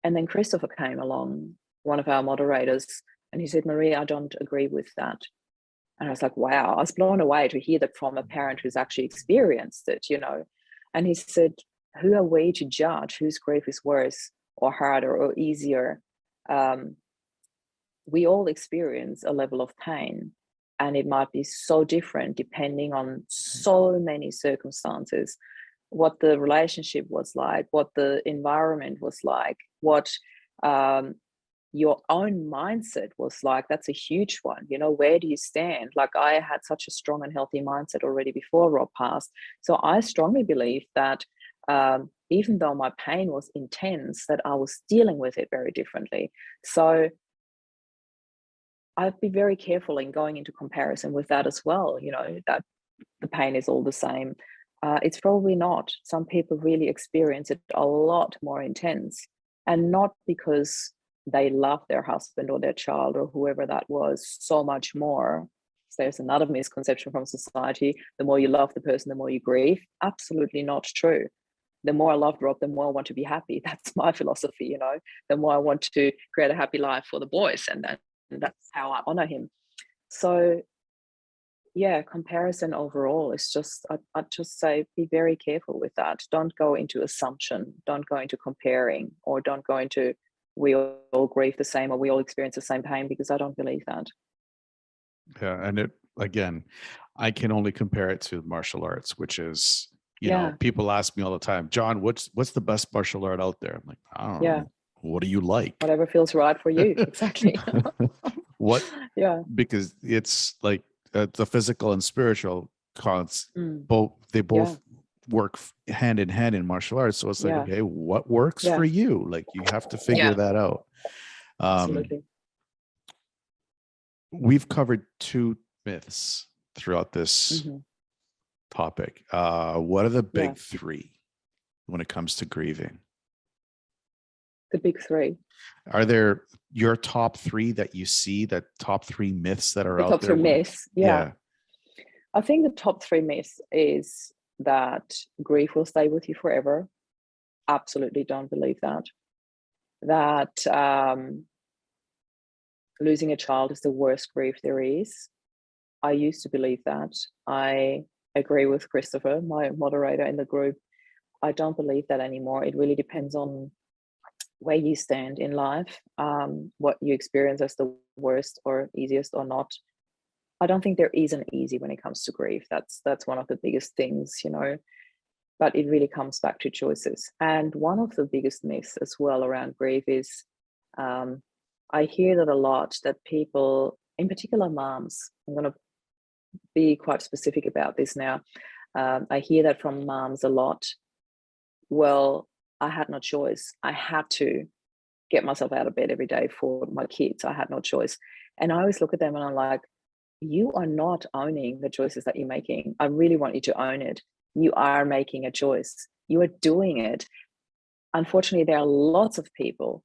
And then Christopher came along, one of our moderators, and he said, Marie, I don't agree with that. And I was like, wow, I was blown away to hear that from a parent who's actually experienced it. And he said, who are we to judge whose grief is worse or harder or easier? Um, we all experience a level of pain, and it might be so different depending on so many circumstances, what the relationship was like, what the environment was like, what um, your own mindset was like. That's a huge one. Where do you stand? Like, I had such a strong and healthy mindset already before Rob passed. So I strongly believe that even though my pain was intense, that I was dealing with it very differently. So I'd be very careful in going into comparison with that as well, that the pain is all the same. It's probably not. Some people really experience it a lot more intense, and not because they love their husband or their child or whoever that was so much more. So there's another misconception from society: the more you love the person, the more you grieve. Absolutely not true. The more I love Rob, the more I want to be happy. That's my philosophy. The more I want to create a happy life for the boys, and that's how I honor him. So yeah, comparison overall is just, I'd just say be very careful with that. Don't go into assumption, don't go into comparing, or don't go into we all grieve the same or we all experience the same pain, because I don't believe that. Yeah, and it, again, I can only compare it to martial arts, which is, Yeah, people ask me all the time, John, what's the best martial art out there? I'm like, I don't yeah. know. What do you like? Whatever feels right for you. Exactly. What, Yeah. because it's like, the physical and spiritual cons, Mm. they Yeah. both work hand in hand in martial arts. So it's like, Yeah. okay, what works Yeah. for you? Like, you have to figure Yeah. that out. Um, Absolutely. we've covered two myths throughout this Hmm. topic. What are the Yeah. big three when it comes to grieving? The big three. Are there your top three that you see, that top three myths that are The out top there three when it, myths. Yeah. yeah. I think the top three myths is that grief will stay with you forever. Absolutely don't believe that. That losing a child is the worst grief there is. I used to believe that. I agree with Christopher, my moderator in the group. I don't believe that anymore. It really depends on where you stand in life, what you experience as the worst or easiest or not. I don't think there is an easy when it comes to grief. That's one of the biggest things, but it really comes back to choices. And one of the biggest myths as well around grief is, um, I hear that a lot, that people, in particular moms, I'm going to be quite specific about this now. I hear that from moms a lot. Well, I had no choice. I had to get myself out of bed every day for my kids. I had no choice. And I always look at them and I'm like, you are not owning the choices that you're making. I really want you to own it. You are making a choice. You are doing it. Unfortunately, there are lots of people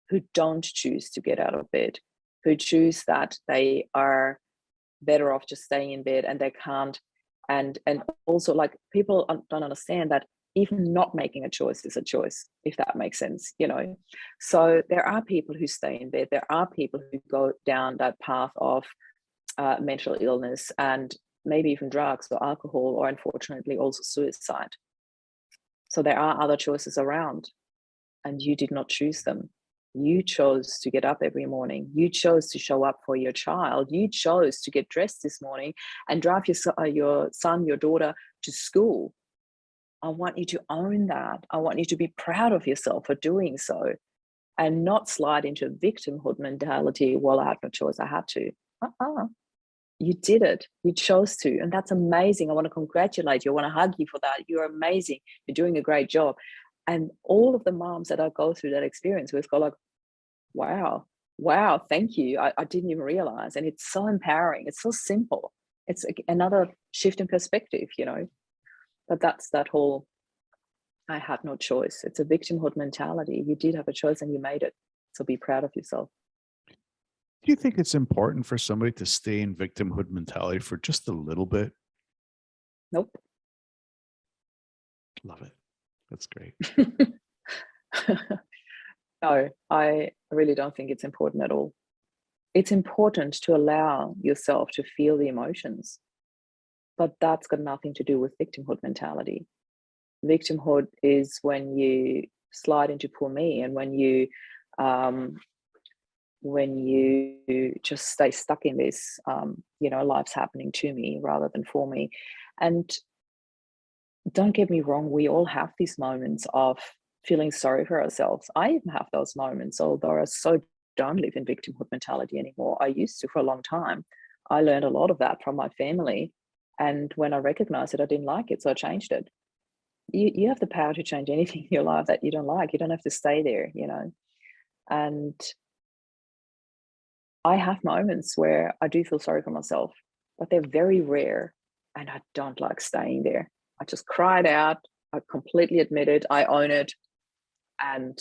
who don't choose to get out of bed, who choose that they are better off just staying in bed and they can't. And also, like, people don't understand that even not making a choice is a choice, if that makes sense. So there are people who stay in bed. There are people who go down that path of mental illness and maybe even drugs or alcohol, or unfortunately also suicide. So there are other choices around, and you did not choose them. You chose to get up every morning. You chose to show up for your child. You chose to get dressed this morning and drive your son, your daughter to school. I want you to own that. I want you to be proud of yourself for doing so, and not slide into victimhood mentality. Well, I had no choice. I had to. You did it. You chose to. And that's amazing. I want to congratulate you. I want to hug you for that. You're amazing. You're doing a great job. And all of the moms that I go through that experience with go like, wow, thank you. I didn't even realize. And it's so empowering. It's so simple. It's another shift in perspective. But that's that whole, I had no choice. It's a victimhood mentality. You did have a choice and you made it. So be proud of yourself. Do you think it's important for somebody to stay in victimhood mentality for just a little bit? Nope. Love it. That's great. No, I really don't think it's important at all. It's important to allow yourself to feel the emotions, but that's got nothing to do with victimhood mentality. Victimhood is when you slide into poor me, and um, when you just stay stuck in this, life's happening to me rather than for me. And don't get me wrong, we all have these moments of feeling sorry for ourselves. I even have those moments, although I so don't live in victimhood mentality anymore. I used to for a long time. I learned a lot of that from my family. And when I recognized it, I didn't like it. So I changed it. You have the power to change anything in your life that you don't like. You don't have to stay there. And I have moments where I do feel sorry for myself, but they're very rare. And I don't like staying there. I just cry it out. I completely admit it. I own it and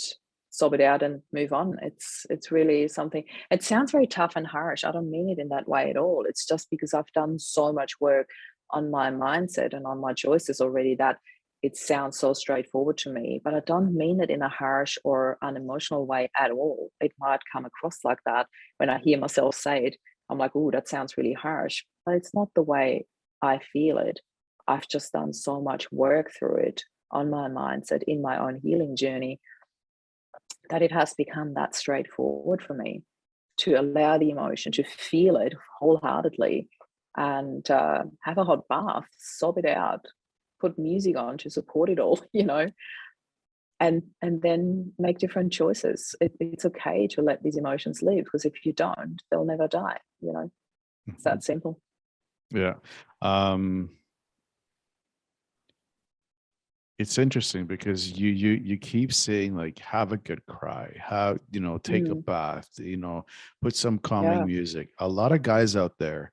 sob it out and move on. It's really something. It sounds very tough and harsh. I don't mean it in that way at all. It's just because I've done so much work on my mindset and on my choices already that it sounds so straightforward to me. But I don't mean it in a harsh or unemotional way at all. It might come across like that when I hear myself say it. I'm like, oh, that sounds really harsh. But it's not the way I feel it. I've just done so much work through it on my mindset in my own healing journey that it has become that straightforward for me to allow the emotion, to feel it wholeheartedly, and have a hot bath, sob it out, put music on to support it all, and then make different choices. It's okay to let these emotions live, because if you don't, they'll never die. It's Mhm. that simple. Yeah. It's interesting because you keep saying, like, have a good cry, take a Mm, bath, put some calming yeah. music. A lot of guys out there,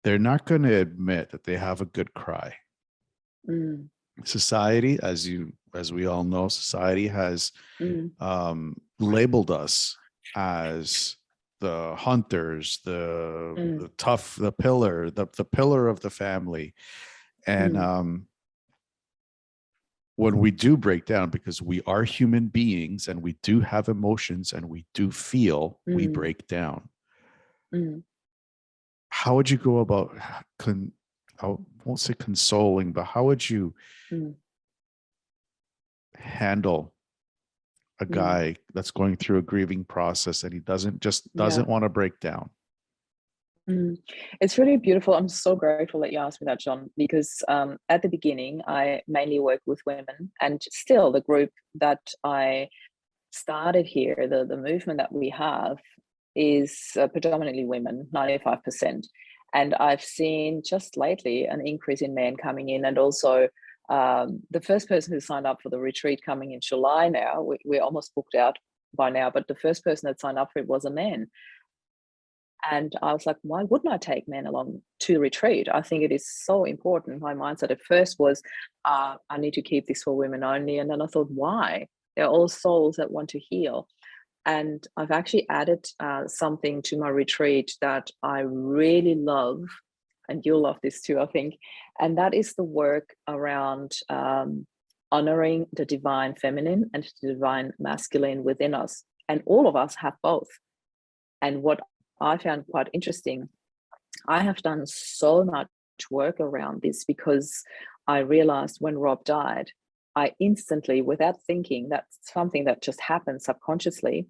they're not going to admit that they have a good cry. Mm, Society, as we all know, society has mm, labeled us as the hunters, the mm, tough, the pillar of the family. And mm, when we do break down, because we are human beings and we do have emotions and we do feel, we mm, break down. mm. how would you go about I won't say consoling, but how would you Mm, handle a mm, guy that's going through a grieving process and he yeah. doesn't want to break down? Mm. It's really beautiful. I'm so grateful that you asked me that, John, because at the beginning, I mainly work with women, and still the group that I started here, the movement that we have is predominantly women, 95%. And I've seen just lately an increase in men coming in, and also the first person who signed up for the retreat coming in July now, we're almost booked out by now, but the first person that signed up for it was a man. And I was like, why wouldn't I take men along to retreat? I think it is so important. My mindset at first was, I need to keep this for women only. And then I thought, why? They're all souls that want to heal. And I've actually added something to my retreat that I really love. And you'll love this too, I think. And that is the work around honoring the divine feminine and the divine masculine within us. And all of us have both. And what I found quite interesting, I have done so much work around this because I realized when Rob died, I instantly, without thinking, that's something that just happens subconsciously.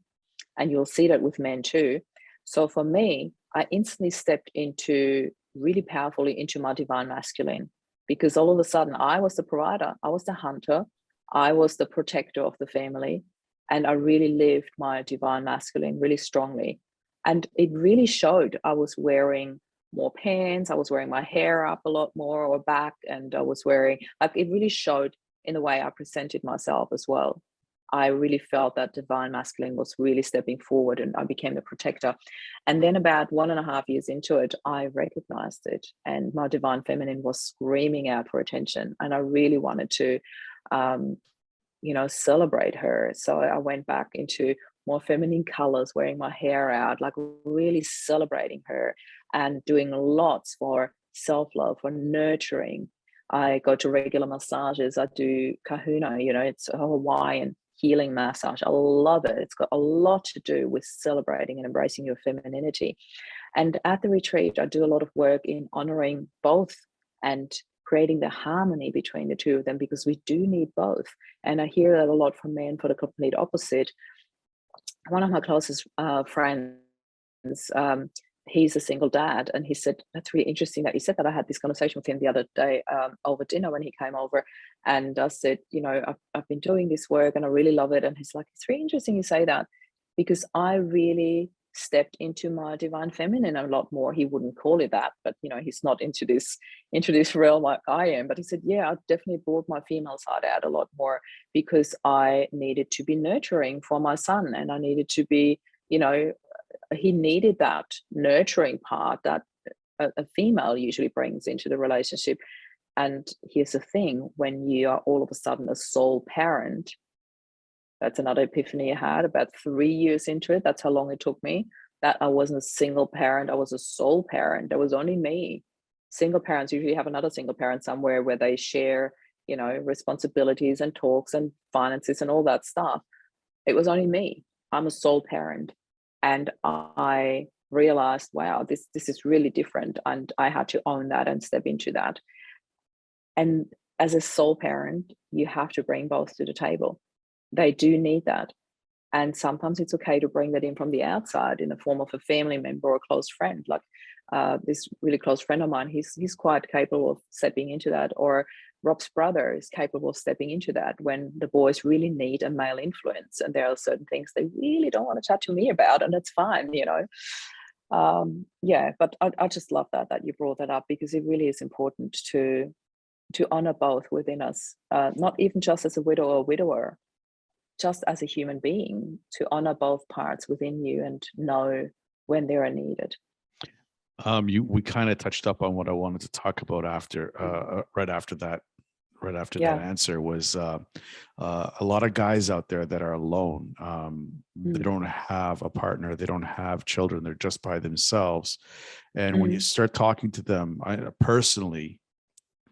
And you'll see that with men too. So for me, I instantly stepped into really powerfully into my divine masculine, because all of a sudden I was the provider, I was the hunter, I was the protector of the family. And I really lived my divine masculine really strongly. And it really showed. I was wearing more pants, I was wearing my hair up a lot more or back, and I was wearing, like, it really showed in the way I presented myself as well. I really felt that divine masculine was really stepping forward, and I became the protector. And then about 1.5 years into it, I recognized it, and my divine feminine was screaming out for attention. And I really wanted to, um, celebrate her. So I went back into more feminine colors, wearing my hair out, like really celebrating her and doing lots for self love, for nurturing. I go to regular massages. I do kahuna, it's a Hawaiian healing massage. I love it. It's got a lot to do with celebrating and embracing your femininity. And at the retreat, I do a lot of work in honoring both and creating the harmony between the two of them, because we do need both. And I hear that a lot from men for the complete opposite. One of my closest friends, he's a single dad, and he said, that's really interesting that you said that. I had this conversation with him the other day over dinner when he came over, and I said, I've been doing this work and I really love it. And he's like, it's really interesting you say that, because I really stepped into my divine feminine a lot more. He wouldn't call it that, but he's not into this realm like I am. But he said, yeah, I definitely brought my female side out a lot more, because I needed to be nurturing for my son, and I needed to be, he needed that nurturing part that a female usually brings into the relationship. And here's the thing, when you are all of a sudden a sole parent, that's another epiphany I had about 3 years into it. That's how long it took me. That I wasn't a single parent, I was a sole parent. There was only me. Single parents usually have another single parent somewhere where they share, responsibilities and talks and finances and all that stuff. It was only me. I'm a sole parent. And I realized, wow, this is really different. And I had to own that and step into that. And as a sole parent, you have to bring both to the table. They do need that. And sometimes it's okay to bring that in from the outside in the form of a family member or a close friend. Like this really close friend of mine, he's quite capable of stepping into that. Or Rob's brother is capable of stepping into that when the boys really need a male influence. And there are certain things they really don't want to chat to me about, and that's fine, Yeah, but I just love that you brought that up, because it really is important to honor both within us, not even just as a widow or widower, just as a human being, to honor both parts within you and know when they are needed. We kind of touched up on what I wanted to talk about after, right after that Yeah. answer was a lot of guys out there that are alone. They Mm. don't have a partner, they don't have children, they're just by themselves. And when you Mm. start talking to them, I personally,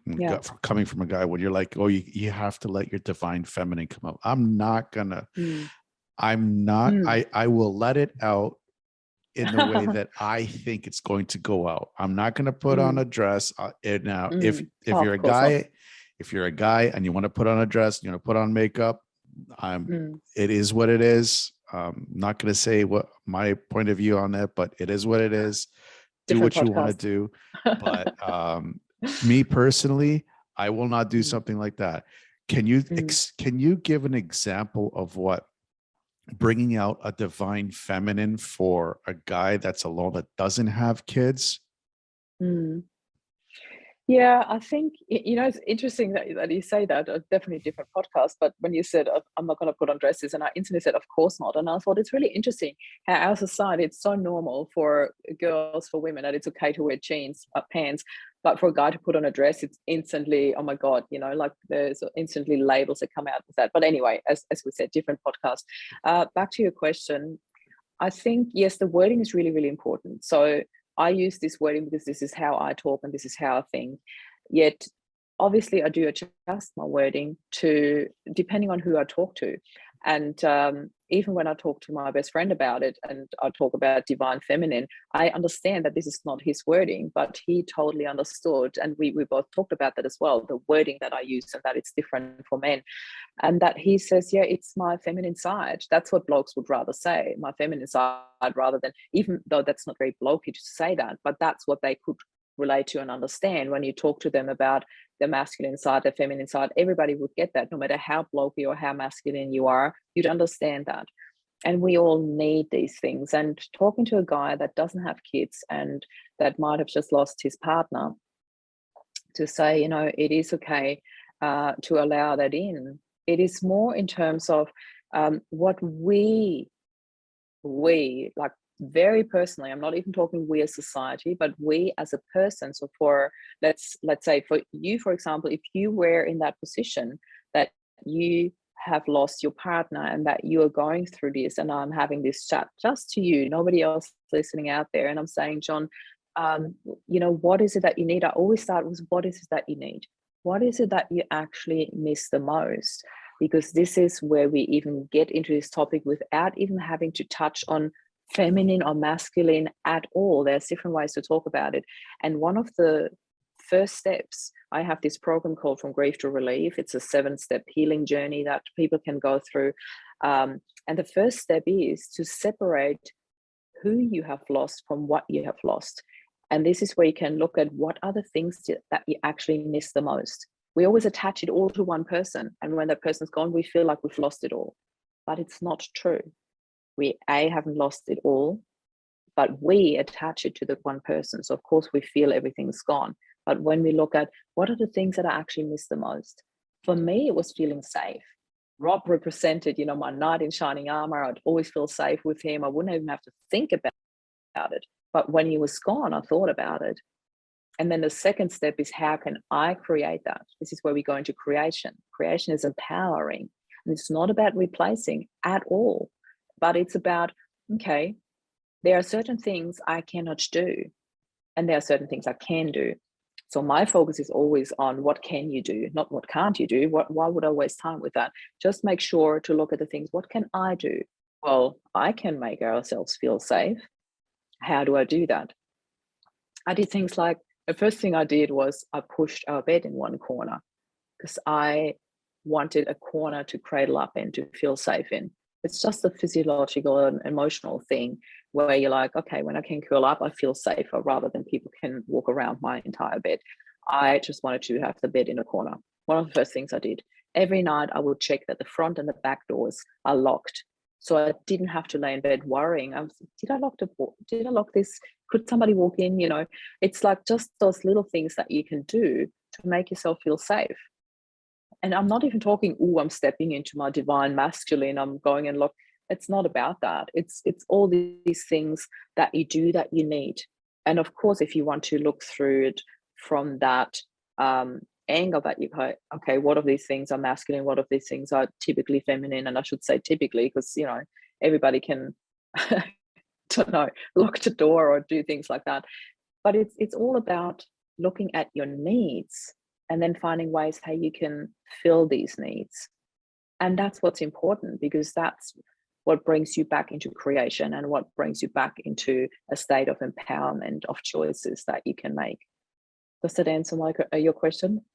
Yeah. coming from a guy, when you're like, oh, you have to let your divine feminine come out. I'm not, Mm. I will let it out in the way that I think it's going to go out. I'm not going to put on a dress. Now, if Oh, you're a of course not. guy, if you're a guy and you want to put on a dress, you want to put on makeup, it is what it is. Not going to say what my point of view on that, but it is what it is. Do Different what you want to podcast. do. But me personally, I will not do something like that. Can you give an example of what bringing out a divine feminine for a guy that's alone that doesn't have kids? Mm. Yeah, I think, it's interesting that you say that. Definitely a different podcast. But when you said, I'm not going to put on dresses, and I instantly said, of course not. And I thought it's really interesting how our society, it's so normal for girls, for women, that it's okay to wear jeans, pants. But for a guy to put on a dress, it's instantly, oh my God, like there's instantly labels that come out with that. But anyway, as we said, different podcast. Back to your question. I think, yes, the wording is really, really important. So I use this wording because this is how I talk and this is how I think. Yet, obviously, I do adjust my wording to depending on who I talk to. And even when I talk to my best friend about it and I talk about divine feminine, I understand that this is not his wording, but he totally understood. And we both talked about that as well, the wording that I use, and that it's different for men. And that he says, yeah, it's my feminine side. That's what blokes would rather say, my feminine side, rather than, even though that's not very blokey to say that, but that's what they could relate to and understand when you talk to them about the masculine side, the feminine side. Everybody would get that, no matter how blokey or how masculine you are, you'd understand that. And we all need these things. And talking to a guy that doesn't have kids and that might have just lost his partner, to say, it is okay to allow that in. It is more in terms of what we like, very personally. I'm not even talking we as society, but we as a person. So for let's say for you, for example, if you were in that position that you have lost your partner and that you are going through this, and I'm having this chat just to you, nobody else listening out there, and I'm saying, John, what is it that you need? I always start with, what is it that you need? What is it that you actually miss the most? Because this is where we even get into this topic without even having to touch on feminine or masculine at all. There's different ways to talk about it. And one of the first steps, I have this program called From Grief to Relief. It's a 7-step healing journey that people can go through. And the first step is to separate who you have lost from what you have lost. And this is where you can look at what are the things that you actually miss the most. We always attach it all to one person. And when that person's gone, we feel like we've lost it all. But it's not true. We haven't lost it all, but we attach it to the one person. So of course we feel everything's gone. But when we look at what are the things that I actually miss the most, for me, it was feeling safe. Rob represented, my knight in shining armor. I'd always feel safe with him. I wouldn't even have to think about it. But when he was gone, I thought about it. And then the second step is, how can I create that? This is where we go into creation. Creation is empowering. And it's not about replacing at all, but it's about, okay, there are certain things I cannot do, and there are certain things I can do. So my focus is always on what can you do, not what can't you do. Why would I waste time with that? Just make sure to look at the things, what can I do? Well, I can make ourselves feel safe. How do I do that? I did things like, the first thing I did was I pushed our bed in one corner because I wanted a corner to cradle up in, to feel safe in. It's just a physiological and emotional thing where you're like, okay, when I can curl up, I feel safer rather than people can walk around my entire bed. I just wanted to have the bed in a corner. One of the first things I did. Every night I would check that the front and the back doors are locked. So I didn't have to lay in bed worrying. Did I lock this? Could somebody walk in? It's like just those little things that you can do to make yourself feel safe. And I'm not even talking, I'm stepping into my divine masculine, I'm going and look. It's not about that. It's all these things that you do that you need. And of course, if you want to look through it from that angle, that you go, okay, what of these things are masculine? What of these things are typically feminine? And I should say typically, because, everybody can, don't know, lock the door or do things like that. But it's all about looking at your needs and then finding ways how you can fill these needs. And that's what's important, because that's what brings you back into creation and what brings you back into a state of empowerment of choices that you can make. Does that answer your question?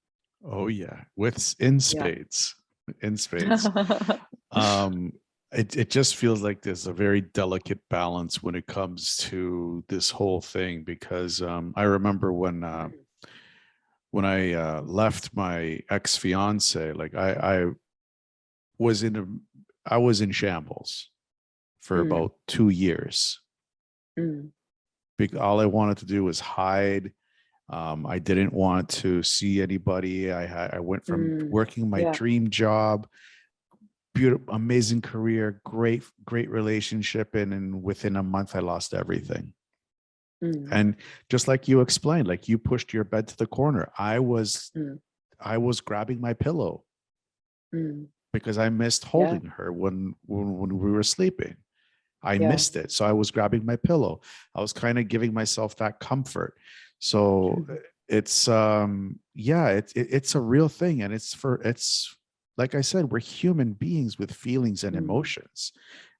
Oh yeah, in Yeah. spades, in spades. It just feels like there's a very delicate balance when it comes to this whole thing, because I remember when I left my ex-fiance, like was in a I was in shambles for Mm, about 2 years. mm, All I wanted to do was hide. I didn't want to see anybody. I went from working my yeah. dream job, beautiful, amazing career, great relationship, and within a month I lost everything. Mm, And just like you explained, like you pushed your bed to the corner, mm, I was grabbing my pillow mm, because I missed yeah. holding her when we were sleeping. I Yeah. missed it. So I was grabbing my pillow. I was kind of giving myself that comfort. So it's yeah, it's a real thing. And it's like I said, we're human beings with feelings and Mm, emotions.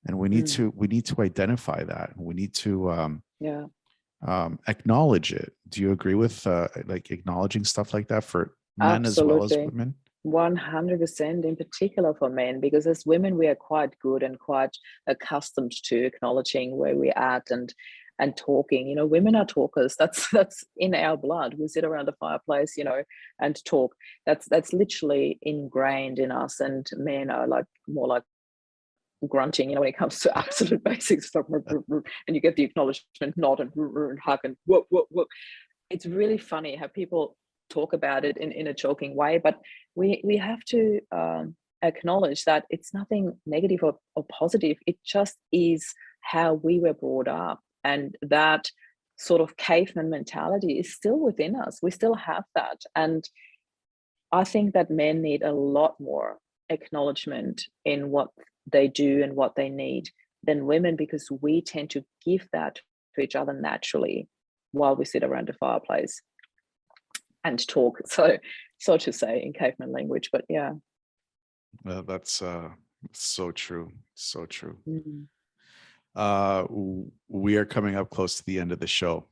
And we mm, need to identify that. We need to yeah. acknowledge it. Do you agree with like acknowledging stuff like that for men as well as Absolutely. women? 100% in particular for men, because as women we are quite good and quite accustomed to acknowledging where we're at and talking. Women are talkers. That's in our blood. We sit around the fireplace, and talk. That's literally ingrained in us. And men are like more like grunting, when it comes to absolute basic stuff. And you get the acknowledgement, nod, and hug, and whoop, whoop, whoop. It's really funny how people talk about it in a joking way, but we have to acknowledge that it's nothing negative or positive. It just is how we were brought up, and that sort of caveman mentality is still within us. We still have that, and I think that men need a lot more acknowledgement in what they do and what they need than women, because we tend to give that to each other naturally while we sit around a fireplace and talk. So to say in caveman language, but yeah. That's so true. So true. Mm, We are coming up close to the end of the show.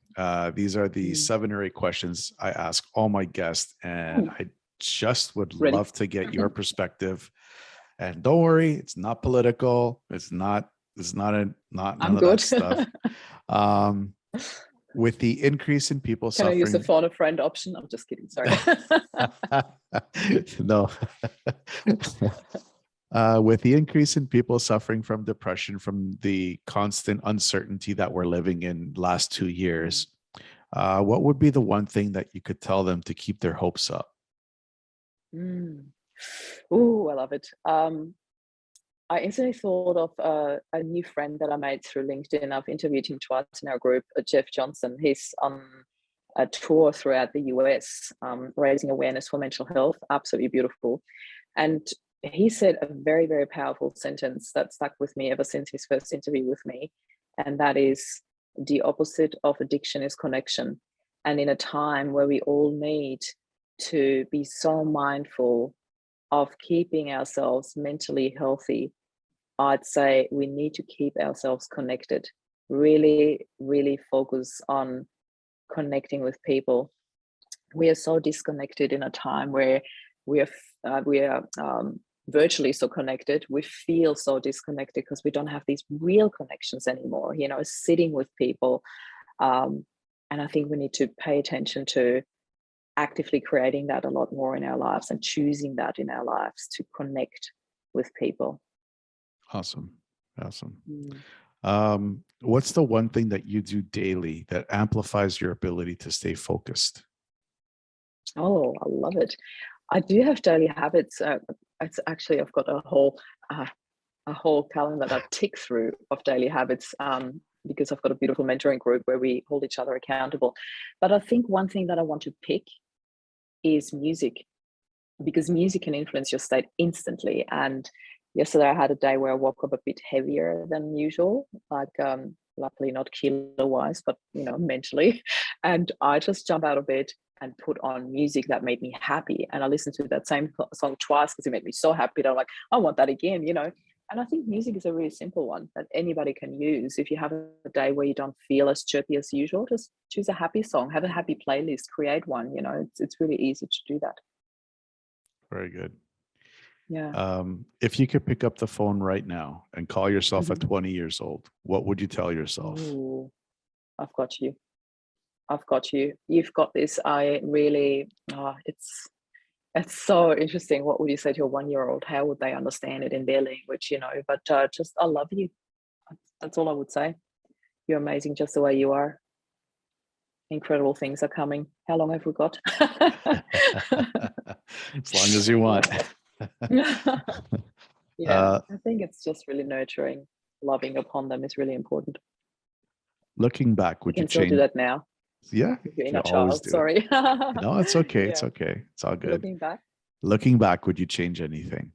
These are the mm. 7 or 8 questions I ask all my guests, and Oh, I just would ready? love to get your perspective. And don't worry, it's not political. It's not I'm none of that good. stuff. Um, with the increase in people Can I use the suffering, phone a friend option? I'm just kidding. Sorry. no. With the increase in people suffering from depression from the constant uncertainty that we're living in last 2 years, what would be the one thing that you could tell them to keep their hopes up? Mm. Oh, I love it. I instantly thought of a new friend that I made through LinkedIn. I've interviewed him twice in our group, Jeff Johnson. He's on a tour throughout the US, raising awareness for mental health. Absolutely beautiful. And he said a very, very powerful sentence that stuck with me ever since his first interview with me. And that is, the opposite of addiction is connection. And in a time where we all need to be so mindful of keeping ourselves mentally healthy, I'd say we need to keep ourselves connected. Really, really focus on connecting with people. We are so disconnected in a time where we are virtually so connected. We feel so disconnected because we don't have these real connections anymore. Sitting with people, and I think we need to pay attention to actively creating that a lot more in our lives and choosing that in our lives to connect with people. Awesome. Awesome. Mm. What's the one thing that you do daily that amplifies your ability to stay focused? Oh, I love it. I do have daily habits. It's actually I've got a whole calendar that I tick through of daily habits, because I've got a beautiful mentoring group where we hold each other accountable. But I think one thing that I want to pick is music, because music can influence your state instantly. And yesterday I had a day where I woke up a bit heavier than usual, like luckily not kilo wise, but mentally. And I just jumped out of bed and put on music that made me happy. And I listened to that same song twice because it made me so happy that I'm like, I want that again. And I think music is a really simple one that anybody can use. If you have a day where you don't feel as chirpy as usual, just choose a happy song, have a happy playlist, create one. It's really easy to do that. Very good. Yeah. If you could pick up the phone right now and call yourself at Mhm. 20 years old, what would you tell yourself? Ooh, I've got you. I've got you. You've got this. I really, it's so interesting. What would you say to a 1 year old? How would they understand it in their language? But just, I love you. That's all I would say. You're amazing just the way you are. Incredible things are coming. How long have we got? As long as you want. Yeah, Uh, I think it's just really nurturing. Loving upon them is really important. Looking back, You would you can still do change? that now Yeah, with your you inner always child. do it. Sorry. No, it's okay. It's Yeah. okay. It's all good. Looking back. Looking back, would you change anything?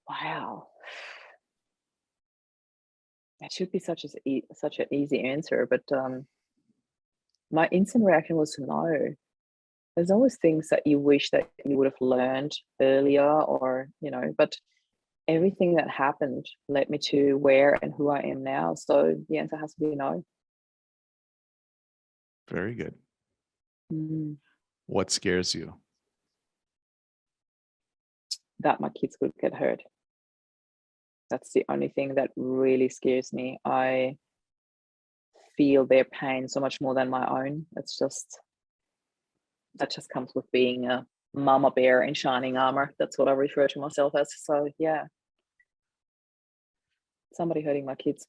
Wow. That should be such an easy answer, but my instant reaction was no. There's always things that you wish that you would have learned earlier, or but everything that happened led me to where and who I am now. So the answer has to be no. Very good. Mm, What scares you? that my kids would get hurt. That's the only thing that really scares me. I feel their pain so much more than my own. That just comes with being a mama bear in shining armor. That's what I refer to myself as. So yeah, somebody hurting my kids.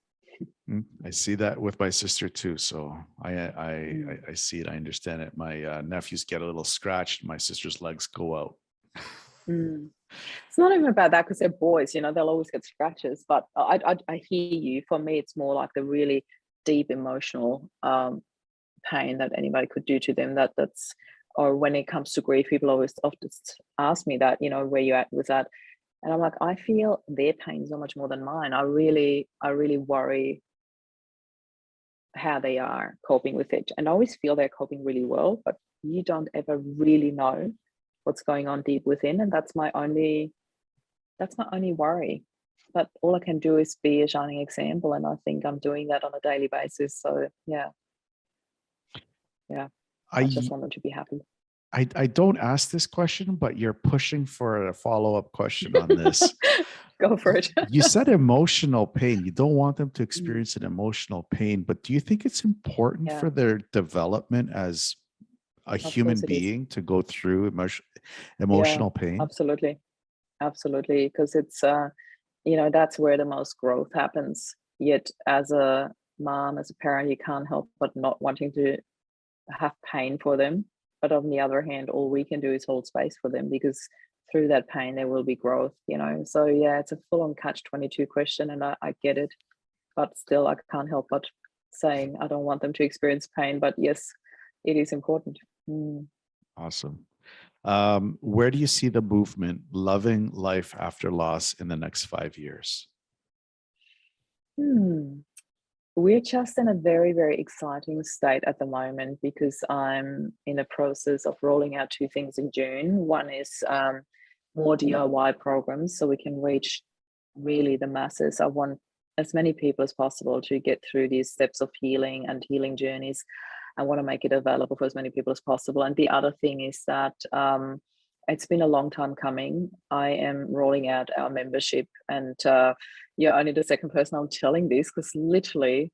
I see that with my sister too. So Mm. I see it. I understand it. My nephews get a little scratched. My sister's legs go out. Mm. It's not even about that because they're boys, they'll always get scratches. But I hear you. For me, it's more like the really deep emotional pain that anybody could do to them. Or when it comes to grief, people always often ask me that, where you at with that, and I'm like, I feel their pain so much more than mine. I really worry how they are coping with it, and I always feel they're coping really well, but you don't ever really know what's going on deep within, and that's my only worry. But all I can do is be a shining example, and I think I'm doing that on a daily basis. So yeah, I just I want them to be happy. I don't ask this question, but you're pushing for a follow-up question on this. Go for it. You said emotional pain. You don't want them to Mm, experience an emotional pain, but do you think it's important yeah, for their development as a of human course it is. being to go through Yeah, emotional pain? absolutely. Absolutely. Because that's where the most growth happens. Yet, as a mom, as a parent, you can't help but not wanting to have pain for them. But on the other hand, all we can do is hold space for them because through that pain, there will be growth. So, yeah, it's a full on catch-22 question, and I get it. But still, I can't help but saying I don't want them to experience pain. But yes, it is important. Mm. Awesome. Where do you see the movement loving life after loss in the next 5 years? Hmm. We're just in a very, very exciting state at the moment because I'm in a process of rolling out two things in June. One is more DIY programs so we can reach really the masses. I want as many people as possible to get through these steps of healing and healing journeys. I want to make it available for as many people as possible. And the other thing is that it's been a long time coming. I am rolling out our membership, and you're only the second person I'm telling this because literally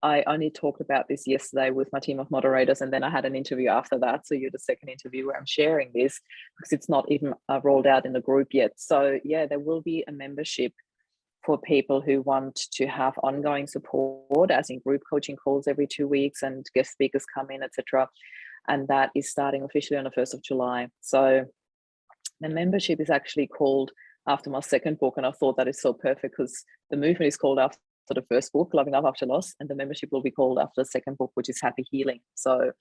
I only talked about this yesterday with my team of moderators, and then I had an interview after that. So you're the second interview where I'm sharing this because it's not even rolled out in the group yet. So yeah, there will be a membership for people who want to have ongoing support, as in group coaching calls every 2 weeks and guest speakers come in, etc. And that is starting officially on the 1st of July. So the membership is actually called after my second book, and I thought that is so perfect because the movement is called after the first book, Loving Up After Loss, and the membership will be called after the second book, which is Happy Healing. So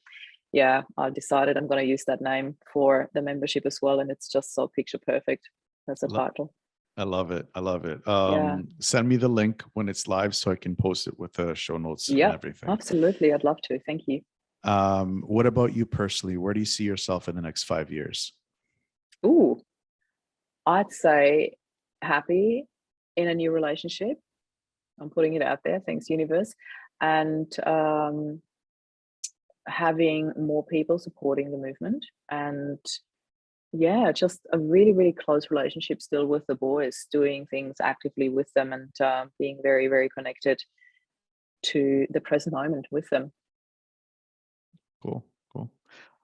yeah, I decided I'm going to use that name for the membership as well, and it's just so picture perfect. That's the Lo- title. I love it. I love it. Yeah, Send me the link when it's live so I can post it with the show notes and yeah, everything. absolutely. I'd love to. Thank you. What about you personally? Where do you see yourself in the next 5 years? Ooh, I'd say happy in a new relationship. I'm putting it out there, thanks universe. And having more people supporting the movement, and yeah, just a really, really close relationship still with the boys, doing things actively with them, and being very, very connected to the present moment with them. Cool, cool.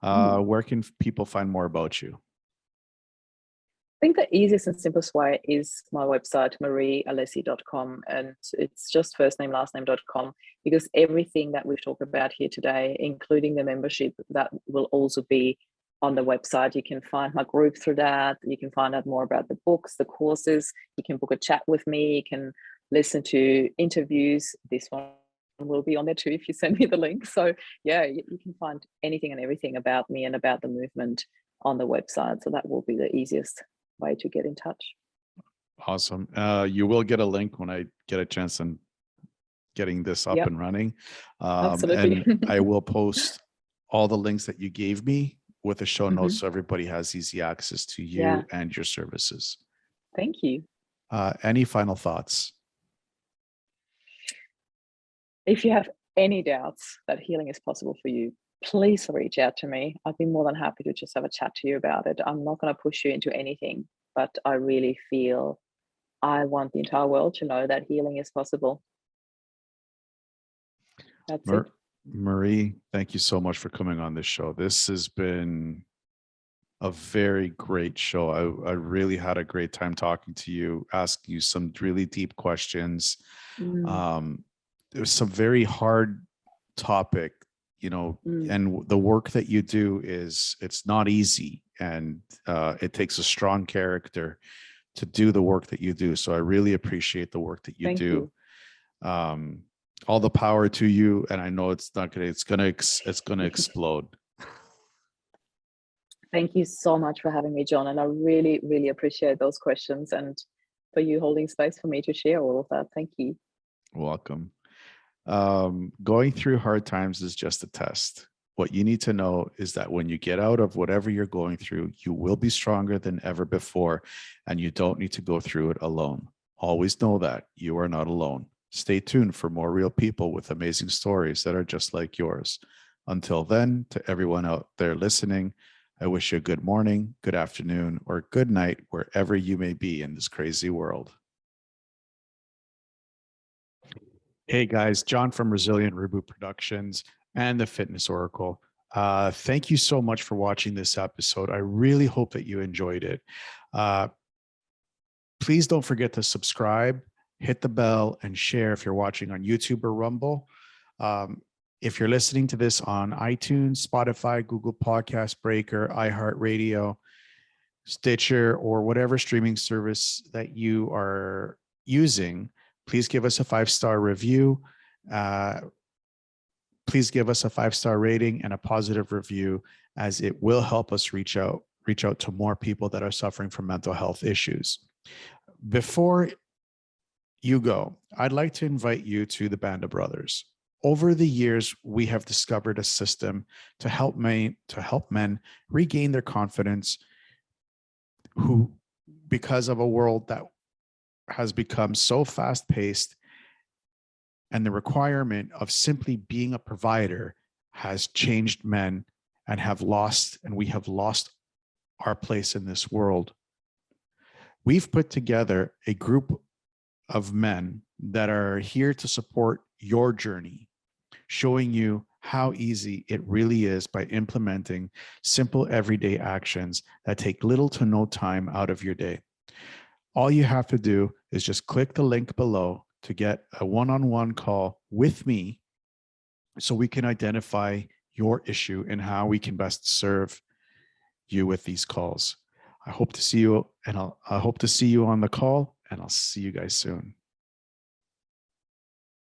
Mm. Where can people find more about you? I think the easiest and simplest way is my website, mariealessi.com, and it's just first name, last name.com, because everything that we've talked about here today, including the membership, that will also be on the website. You can find my group through that. You can find out more about the books, the courses. You can book a chat with me. You can listen to interviews. This one will be on there too if you send me the link. So yeah, you can find anything and everything about me and about the movement on the website. So that will be the easiest way to get in touch. Awesome. You will get a link when I get a chance on getting this up Yep, and running. absolutely. And I will post all the links that you gave me with the show notes, Mhm. so everybody has easy access to you Yeah, and your services. thank you. Any final thoughts? If you have any doubts that healing is possible for you, please reach out to me. I'd be more than happy to just have a chat to you about it. I'm not going to push you into anything, but I really feel I want the entire world to know that healing is possible. That's it. Marie, thank you so much for coming on this show. This has been a very great show. I really had a great time talking to you, asking you some really deep questions. Mm, There's some very hard topic, mm. and the work that you do it's not easy, and it takes a strong character to do the work that you do. So I really appreciate the work that you Thank do. you. All the power to you, and I know it's gonna explode. Thank you so much for having me, John. And I really, really appreciate those questions and for you holding space for me to share all of that. Thank you. Welcome. Going through hard times is just a test. What you need to know is that when you get out of whatever you're going through, you will be stronger than ever before, and you don't need to go through it alone. Always know that you are not alone. Stay tuned for more real people with amazing stories that are just like yours. Until then, to everyone out there listening, I wish you a good morning, good afternoon, or good night, wherever you may be in this crazy world. Hey guys, John from Resilient Reboot Productions and the Fitness Oracle. Thank you so much for watching this episode. I really hope that you enjoyed it. Please don't forget to subscribe, hit the bell, and share if you're watching on YouTube or Rumble. If you're listening to this on iTunes, Spotify, Google Podcast Breaker, iHeartRadio, Stitcher, or whatever streaming service that you are using, please give us a 5-star review. Please give us a 5-star rating and a positive review, as it will help us reach out to more people that are suffering from mental health issues. Before you go, I'd like to invite you to the Band of Brothers. Over the years, we have discovered a system to help men regain their confidence, who, because of a world that has become so fast-paced, and the requirement of simply being a provider has changed men, and we have lost our place in this world. We've put together a group of men that are here to support your journey, showing you how easy it really is by implementing simple everyday actions that take little to no time out of your day. All you have to do is just click the link below to get a one-on-one call with me, so we can identify your issue and how we can best serve you with these calls. I hope to see you on the call, and I'll see you guys soon.